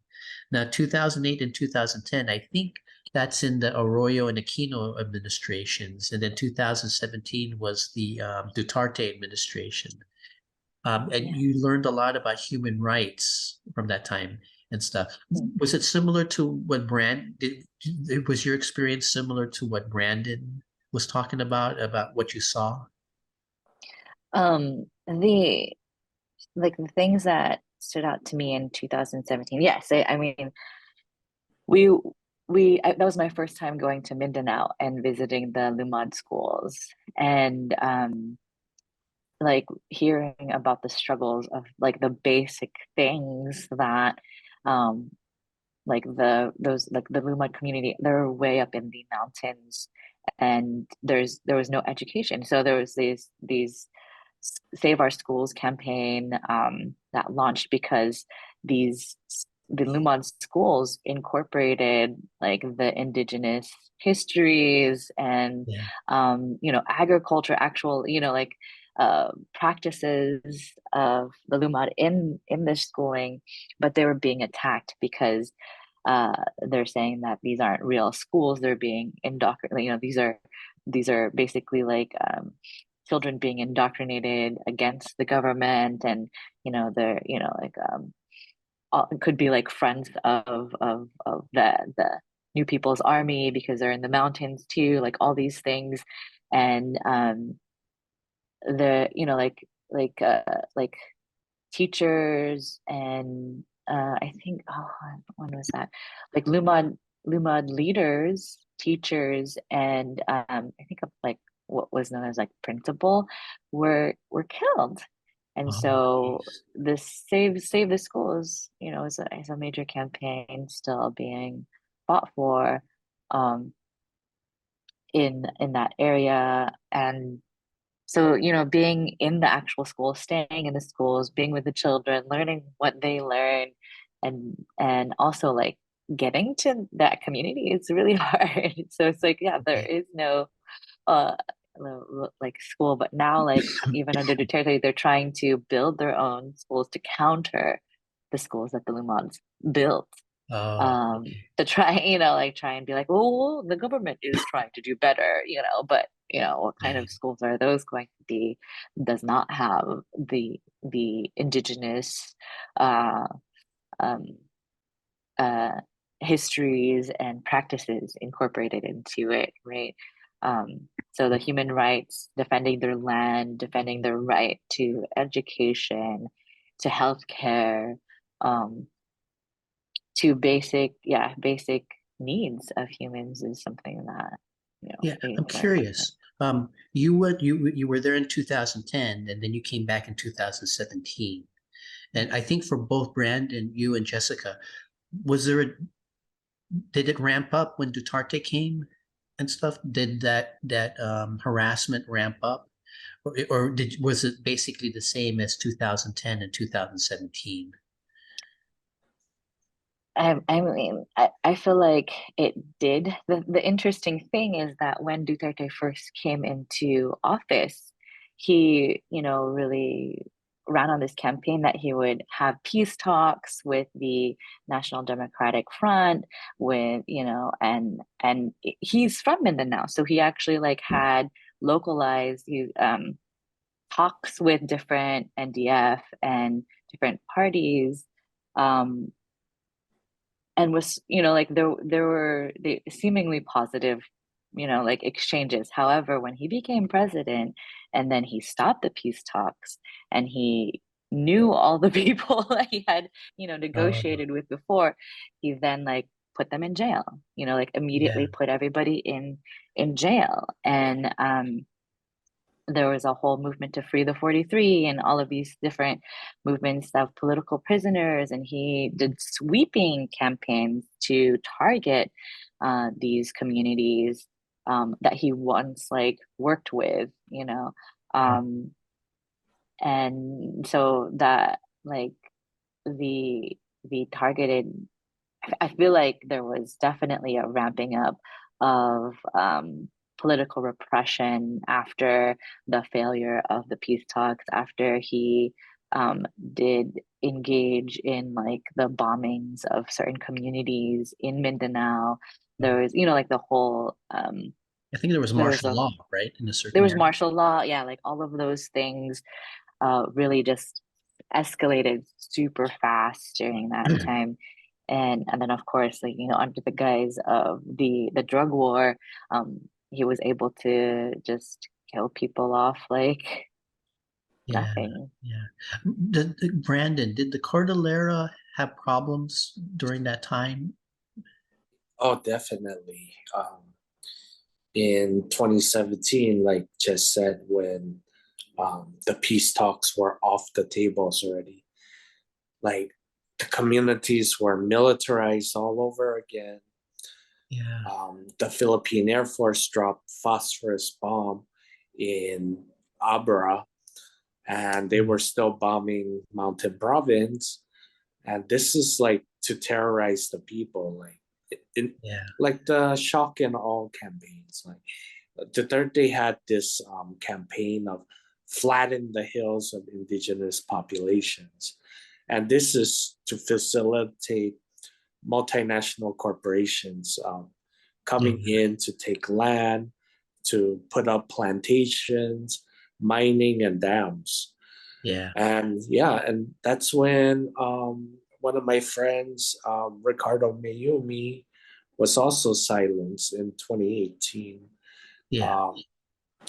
Now, 2008 and 2010, I think that's in the Arroyo and Aquino administrations, and then 2017 was the Duterte administration. And Yeah. you learned a lot about human rights from that time and stuff. Mm. Was it similar to what was your experience similar to what Brandon was talking about what you saw? The the things that stood out to me in 2017, yes, I mean we that was my first time going to Mindanao and visiting the Lumad schools, and like hearing about the struggles of like the basic things that um like the Lumad community, they're way up in the mountains, and there was no education, so there was these Save Our Schools campaign that launched because these the Lumon schools incorporated like the indigenous histories and Yeah, agriculture, actual like practices of the Lumad in this schooling, but they were being attacked because they're saying that these aren't real schools, they're being indoctrinated, these are basically like children being indoctrinated against the government, and they're it could be like friends of the New People's Army because they're in the mountains too, like all these things. And the like teachers and I think, oh, when was that? Like Lumad leaders, teachers, and I think of like what was known as like principal were killed. And Oh, so geez. this Save the Schools, is a major campaign still being fought for um in that area. And so, being in the actual school, staying in the schools, being with the children, learning what they learn, and also like getting to that community is really hard. So it's like, yeah, there Okay. is no uh like school, but now like even under Duterte, they're trying to build their own schools to counter the schools that the Lumans built, Oh, okay. to try, like try and be like, oh, the government is trying to do better, but what kind Yeah. of schools are those going to be? Does not have the indigenous uh um uh histories and practices incorporated into it, right? So the human rights, defending their land, defending their right to education, to healthcare, um to basic needs of humans is something that Yeah, they I'm were fighting. curious. You were there in 2010, and then you came back in 2017. And I think for both Brandon, you and Jessica, was there a did it ramp up when Duterte came and stuff? Did that harassment ramp up, or was it basically the same as 2010 and 2017? I feel like it did. The interesting thing is that when Duterte first came into office, he, really ran on this campaign that he would have peace talks with the National Democratic Front, with, and he's from Mindanao, so he actually like had localized talks with different NDF and different parties. Um, and was like there were the seemingly positive like exchanges. However, when he became president and then he stopped the peace talks and he knew all the people that he had Oh, negotiated with before, he then like put them in jail, like yeah. immediately put everybody in jail. And there was a whole movement to free the 43 and all of these different movements of political prisoners, and he did sweeping campaigns to target these communities that he once like worked with, um, and so that like the targeted, I feel like there was definitely a ramping up of political repression after the failure of the peace talks, after he did engage in like the bombings of certain communities in Mindanao. There was, like the whole I think there was there was martial a law, right, in a there certain was area. martial law, yeah, like all of those things really just escalated super fast during that time. And then of course, like under the guise of the drug war, he was able to just kill people off like Yeah, nothing. yeah. Brandon, did the Cordillera have problems during that time? Oh, definitely. In 2017, like Jess said, when the peace talks were off the tables already, like the communities were militarized all over again. Yeah. The Philippine Air Force dropped phosphorus bomb in Abra, and they Mm. were still bombing Mountain Province. And this is like to terrorize the people, like Yeah. like the shock and awe campaigns. Like Duterte had this campaign of flatten the hills of indigenous populations, and this is to facilitate multinational corporations Yeah. coming in to take land, to put up plantations, mining and dams. Yeah. And yeah, and that's when one of my friends, Ricardo Mayumi, was also silenced in 2018. Yeah.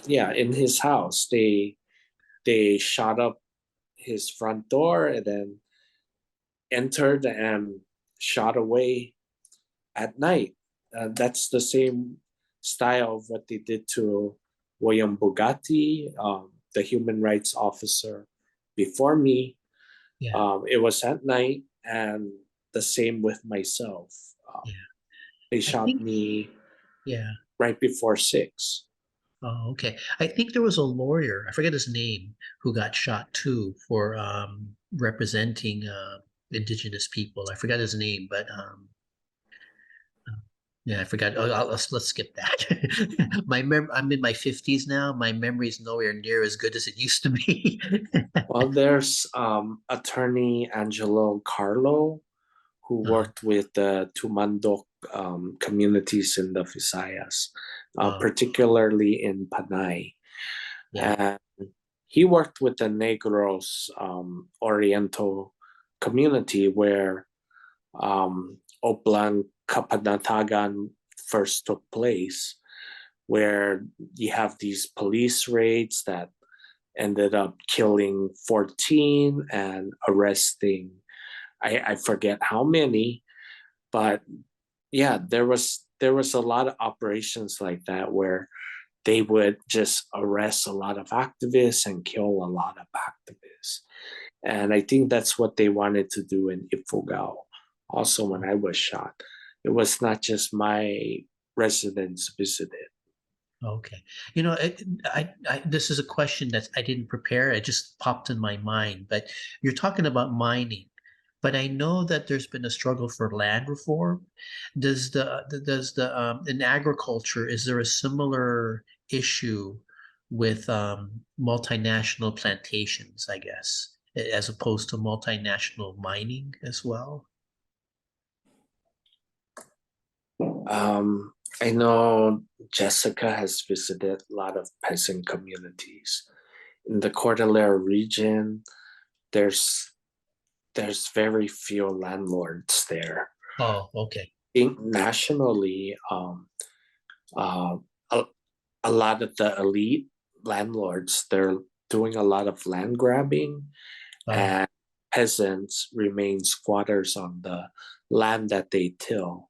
Yeah, in his house, they shot up his front door and then entered and shot away at night. That's the same style of what they did to William Bugatti, the human rights officer before me. Yeah. It was at night, and the same with myself. Um, Yeah. they I shot think, me yeah. right before 6. Oh, okay. I think there was a lawyer, I forget his name, who got shot too for representing indigenous people. I forgot his name, but yeah, I forgot. Oh, let's skip that. I'm in my 50s now. My memory's nowhere near as good as it used to be. Well, there's attorney Angelo Carlo, who Uh, worked with the Tumandok communities in the Visayas, oh, particularly in Panay. yeah. And he worked with the Negros Oriental community where Oplang Kapanatagan first took place, where you have these police raids that ended up killing 14 and arresting, I forget how many, but yeah, there was a lot of operations like that where they would just arrest a lot of activists and kill a lot of activists. And I think that's what they wanted to do in Ifugao. Also, when I was shot, it was not just my residents visited. Okay. This is a question that I didn't prepare. It just popped in my mind. But you're talking about mining. But I know that there's been a struggle for land reform. In agriculture, is there a similar issue with multinational plantations, I guess, as opposed to multinational mining as well? Um, I know Jessica has visited a lot of peasant communities in the Cordillera region. There's there's very few landlords there. Oh, okay. I think nationally, uh, a, a lot of the elite landlords, they're doing a lot of land grabbing, Oh, and peasants remain squatters on the land that they till.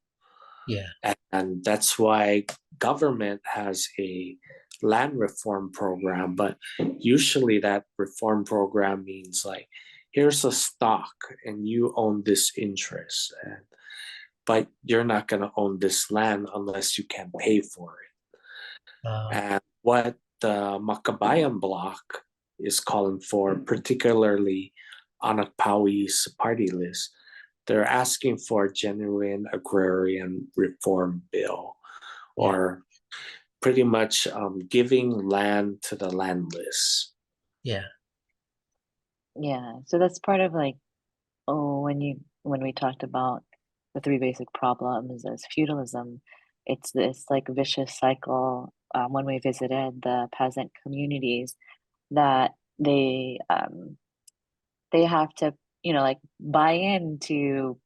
yeah, And that's why government has a land reform program, but usually that reform program means like, here's a stock and you own this interest, and but you're not going to own this land unless you can pay for it. uh, And what the Makabayan bloc is calling for, particularly on a Paui's party list, they're asking for a genuine agrarian reform bill, yeah, or pretty much giving land to the landless. yeah, Yeah, so that's part of like, oh, when we talked about the three basic problems as feudalism, it's this like vicious cycle. When we visited the peasant communities, that they have to, like buy in to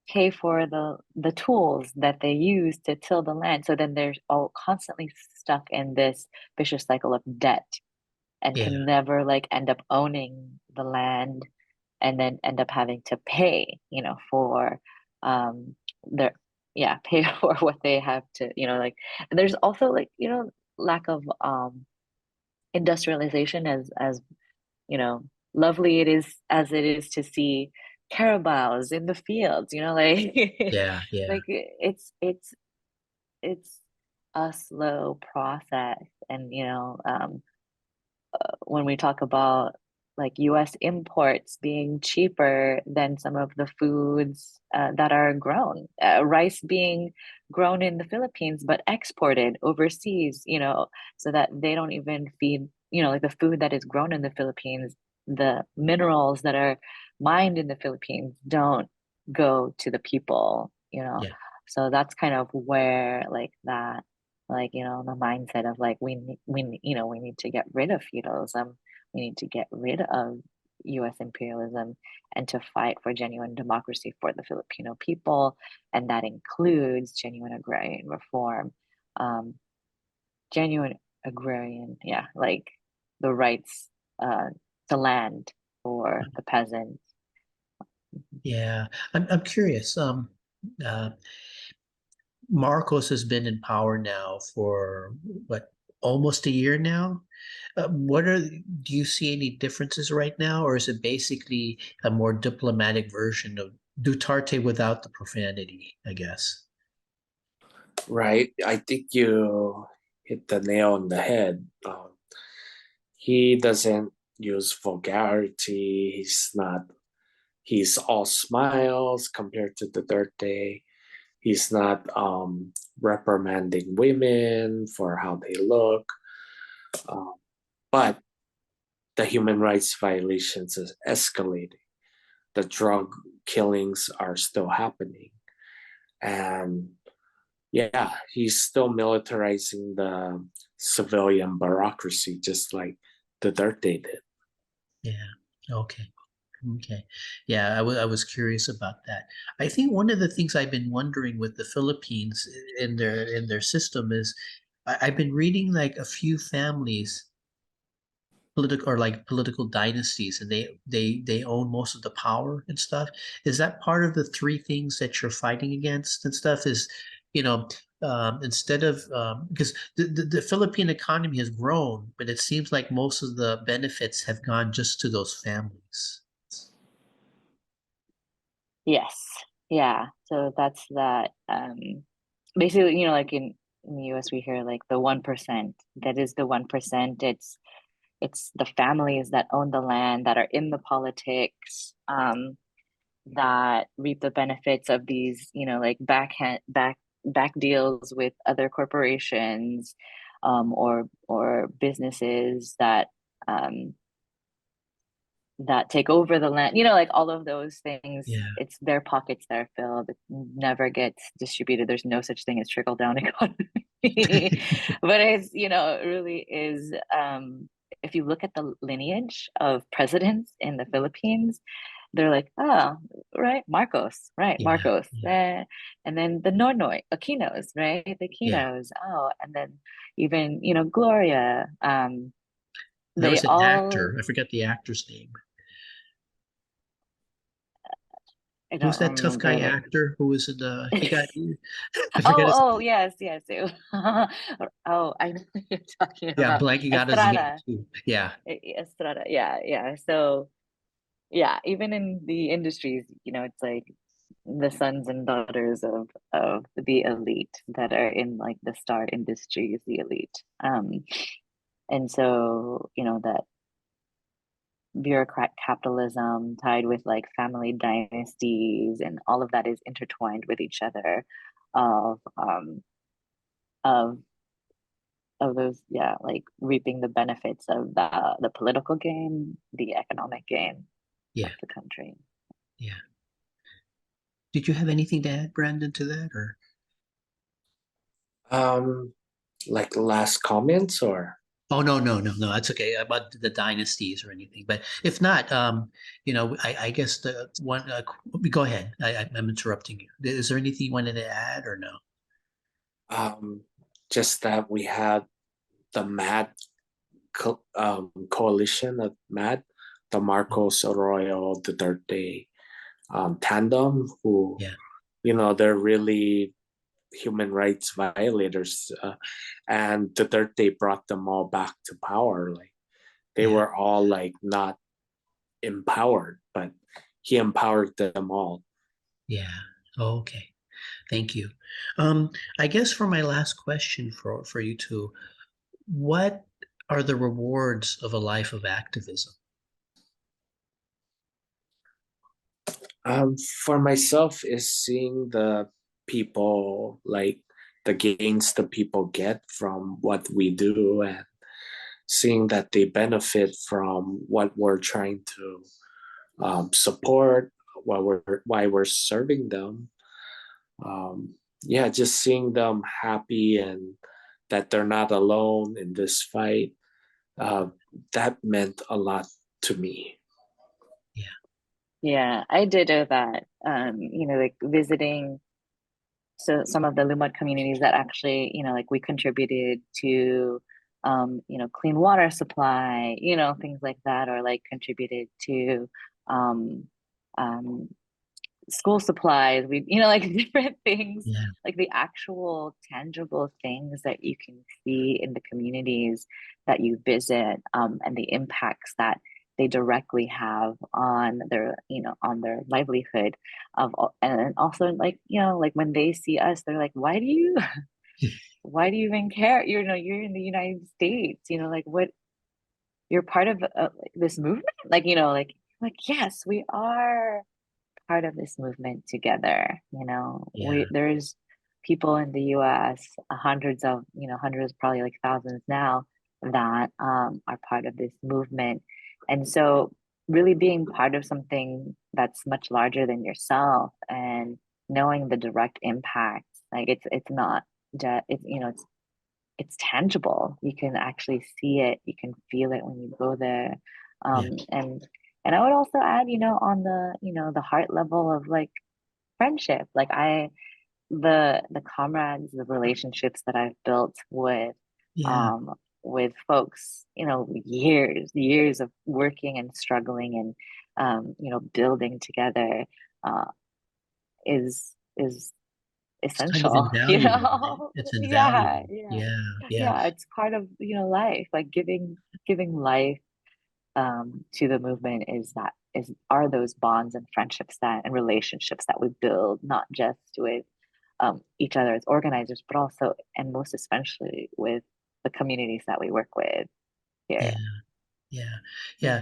pay for the tools that they use to till the land. So then they're all constantly stuck in this vicious cycle of debt and yeah, can never like end up owning the land and then end up having to pay, for their pay for what they have to, like. And there's also like, lack of industrialization, as you know, lovely it is as it is to see carabaos in the fields, like yeah, yeah, like it's a slow process. And when we talk about like US imports being cheaper than some of the foods that are grown, rice being grown in the Philippines but exported overseas, so that they don't even feed, like the food that is grown in the Philippines, the minerals that are mined in the Philippines don't go to the people. yeah, So that's kind of where like that like, you know, the mindset of like we need to get rid of feudalism, we need to get rid of US imperialism, and to fight for genuine democracy for the Filipino people, and that includes genuine agrarian reform. Genuine agrarian, yeah, like the rights to land for the peasants. Yeah, I'm curious. Uh, Marcos has been in power now for what, almost a year now. Do you see any differences right now, or is it basically a more diplomatic version of Duterte without the profanity, I guess? Right. I think you hit the nail on the head. He doesn't use vulgarity. He's all smiles compared to the Duterte. He's not reprimanding women for how they look. Um, but the human rights violations is escalating. The drug killings are still happening. And yeah, he's still militarizing the civilian bureaucracy just like Duterte did. Yeah. Okay. Okay. Yeah, I was curious about that. I think one of the things I've been wondering with the Philippines in their system is I've been reading like a few families political dynasties, and they own most of the power and stuff. Is that part of the three things that you're fighting against and stuff? Is, you know, instead of because the Philippine economy has grown, but it seems like most of the benefits have gone just to those families. Yes, yeah. So that's that. Basically, you know, like in the US, we hear like the 1%. That is the 1%. It's the families that own the land, that are in the politics, that reap the benefits of these, you know, like back deals with other corporations, or businesses um, that take over the land, you know, like all of those things. Yeah. It's their pockets that are filled. It never gets distributed. There's no such thing as trickle down economy. But it's, you know, it really is. If you look at the lineage of presidents in the Philippines, they're like, oh, right, Marcos, right, Yeah. Marcos. Yeah. And then the Nonoy, Aquinos, right, the Yeah. Aquinos. Oh, and then even, you know, Gloria. There They was an all, actor, I forget the actor's name. I Who's don't that tough guy remember. actor who was in the he got I forget his Oh, name. yes, yes. Oh, I know what you're talking Yeah, about. blanking out his name Estrada. too. Yeah. Estrada. Yeah, yeah. So, yeah, even in the industries, you know, it's like the sons and daughters of the elite that are in like the star industry is the elite. And so, you know, that bureaucrat capitalism tied with like family dynasties and all of that is intertwined with each other of of those, yeah, like reaping the benefits of the political gain, the economic gain of Yeah. the country. Yeah. Did you have anything to add, Brandon, to that, or? Um, like last comments or Oh, no, no, no, no. That's okay about the dynasties or anything. But if not, I guess the one. Go ahead. I'm interrupting you. Is there anything you wanted to add or no? um, just that we had the coalition of MAD, the Marcos Arroyo Duterte tandem, who, Yeah. you know, they're really human rights violators. And Duterte brought them all back to power. Like they Yeah. were all like not empowered, but he empowered them all. Yeah. Oh, okay. Thank you. Um, I guess for my last question for you two, what are the rewards of a life of activism? For myself, is seeing the people, like the gains the people get from what we do, and seeing that they benefit from what we're trying to support, why we're serving them. Yeah, just seeing them happy and that they're not alone in this fight. That meant a lot to me. Yeah. Yeah, I did that. Like visiting some of the Lumad communities that actually, like we contributed to clean water supply, things like that, or like contributed to um um school supplies. We, like different things, Yeah. like the actual tangible things that you can see in the communities that you visit, and the impacts that they directly have on their, on their livelihood and also like, like when they see us, they're like, why do you even care? You're in the United States, like what, you're part of like, this movement, like, yes, we are part of this movement together. Yeah. There's people in the US, hundreds, probably like thousands now, that are part of this movement. And so really being part of something that's much larger than yourself and knowing the direct impact, like it's not just, it's tangible. You can actually see it, you can feel it when you go there. Yeah. And I would also add, on the, the heart level of like friendship, like the comrades, the relationships that I've built Yeah. um with folks, years of working and struggling and building together, uh is It's kind of essential. invaluable, right? It's Yeah, invaluable. yeah, Yeah. Yeah. yeah, it's part of, life, like giving life to the movement are those bonds and friendships that and relationships that we build, not just with each other as organizers, but also and most especially with the communities that we work with Yeah. here. Yeah, yeah.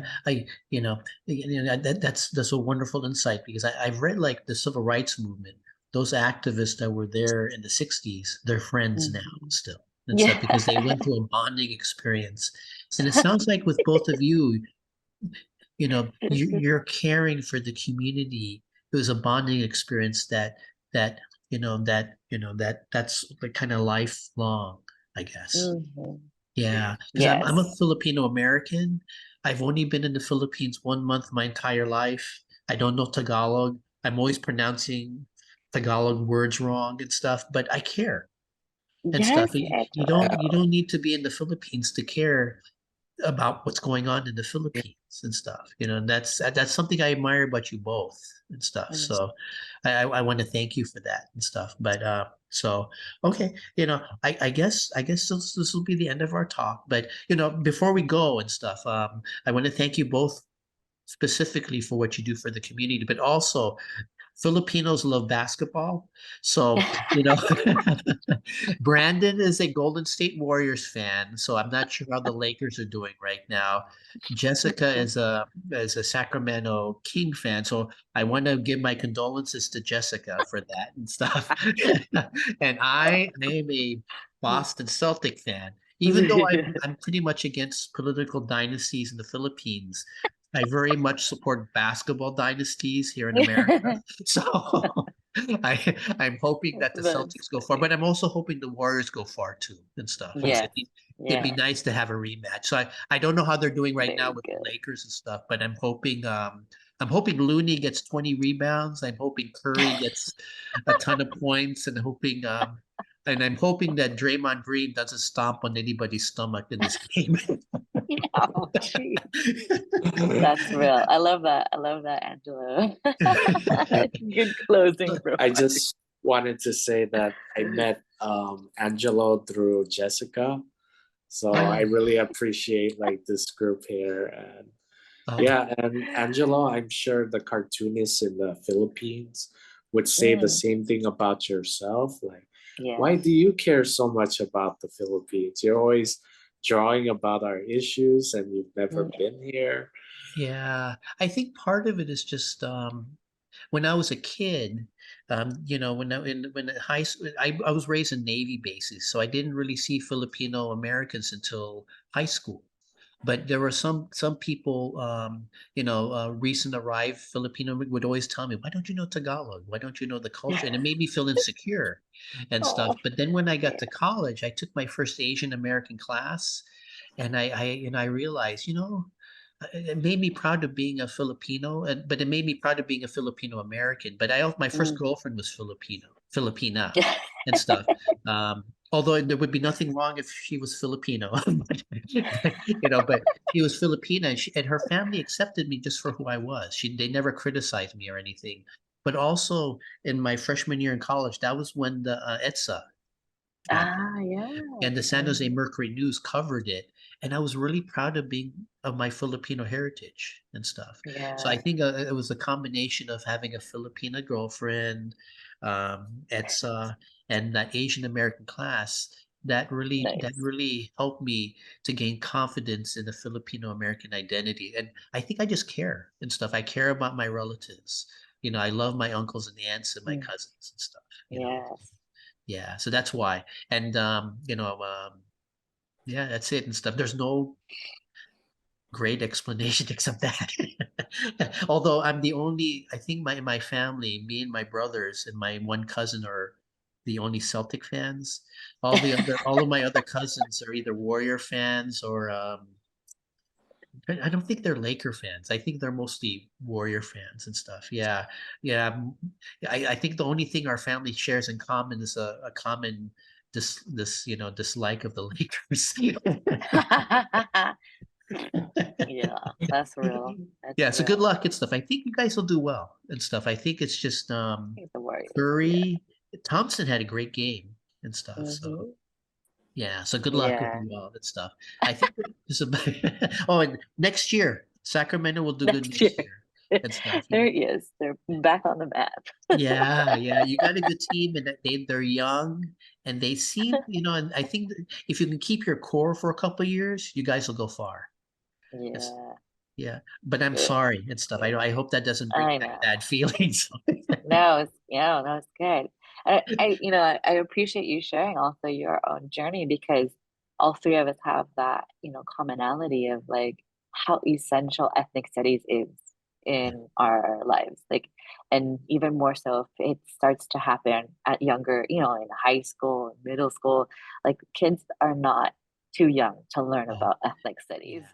Mhm. That's a wonderful insight because I've read like the civil rights movement. Those activists that were there in the '60s, they're friends now Mhm. still and stuff because they went Yeah. through a bonding experience. And it sounds like with both of you, you're caring for the community. It was a bonding experience that that's like kind of lifelong, I guess. Mhm. Yeah, because I'm a Yes. Filipino American. I've only been in the Philippines 1 month my entire life. I don't know Tagalog. I'm always pronouncing Tagalog words wrong and stuff, but I care and stuff. Yes, You Angelo. don't need to be in the Philippines to care about what's going on in the Philippines and stuff, and that's something I admire about you both and stuff. Mm. So I want to thank you for that and stuff. But so okay, I guess this will be the end of our talk. But before we go and stuff, I want to thank you both specifically for what you do for the community, but also Filipinos love basketball. So, Brandon is a Golden State Warriors fan, so I'm not sure how the Lakers are doing right now. Jessica is a Sacramento King fan, so I want to give my condolences to Jessica for that and stuff. And I am a Boston Celtic fan. Even though I'm pretty much against political dynasties in the Philippines, I very much support basketball dynasties here in America. So I'm hoping that the That's Celtics go far, but funny. I'm also hoping the Warriors go far too and stuff because Yes. it'd be Yeah. nice to have a rematch. So I don't know how they're doing right now Very with the good. Lakers and stuff, but I'm hoping Looney gets 20 rebounds. I'm hoping Curry gets a ton of points and I'm hoping that Draymond Green doesn't stomp on anybody's stomach in this game. Oh, geez. That's real. I love that. I love that, Angelo. Good closing I remark. just wanted to say that I met Angelo through Jessica. So Oh I yeah. really appreciate like this group here. And Oh, yeah, and Angelo, I'm sure the cartoonists in the Philippines would say the Mm, same thing about yourself. Like, why yes. do you care so much about the Philippines? You're always drawing about our issues and you've never Mm, been here. yeah. I think part of it is just when I was a kid, when high school, I was raised in Navy bases, so I didn't really see Filipino Americans until high school. But there were some people, recent arrived Filipino would always tell me, "Why don't you know Tagalog? Why don't you know the culture?" And it made me feel insecure and stuff. Oh, But then when I got yeah. to college, I took my first Asian American class, and I realized, it made me proud of being a Filipino, but it made me proud of being a Filipino American. But my first Mm. girlfriend was Filipina, and stuff. Um, Although there would be nothing wrong if she was Filipino, but she was Filipina, and her family accepted me just for who I was. They never criticized me or anything. But also in my freshman year in college, that was when the EDSA happened, Ah, and yes. the San Jose Mercury News covered it, and I was really proud of my Filipino heritage and stuff. So I Yeah. think it was a combination of having a Filipina girlfriend, EDSA, and that Asian American class that Nice. really helped me to gain confidence in the Filipino American identity. And I think I just care and stuff. I care about my relatives. I love my uncles and aunts and my Mm. cousins and stuff. Yes. Yeah, so that's why. And yeah, that's it and stuff. There's no great explanation except that. Although I think my family, me and my brothers and my one cousin are the only Celtic fans. All of my other cousins are either Warrior fans or I don't think they're Laker fans. I think they're mostly Warrior fans and stuff. Yeah, yeah. I think the only thing our family shares in common is a common dislike of the Lakers. Yeah, that's real. That's Yeah, so good real. luck and stuff. I think you guys will do well and stuff. I think it's just He's the Warriors. Yeah. Curry Thompson had a great game and stuff. So Hmm. yeah, so good luck with Yeah. you all that stuff. I think this is oh, and next year, Sacramento will do good Next year. next year and stuff. There he is. They're back on the map. Yeah, yeah, you got a good team, and they're young, and they seem, and I think that if you can keep your core for a couple of years, you guys will go far. It's, Yeah. yeah, but I'm Good. sorry and stuff. Good. I hope that doesn't bring I back know. bad feelings. No, it's good. I appreciate you sharing also your own journey because all three of us have that, commonality of like how essential ethnic studies is Yeah, in our lives. Like, and even more so if it starts to happen at younger, in high school, middle school, like kids are not too young to learn oh, about ethnic studies. yeah,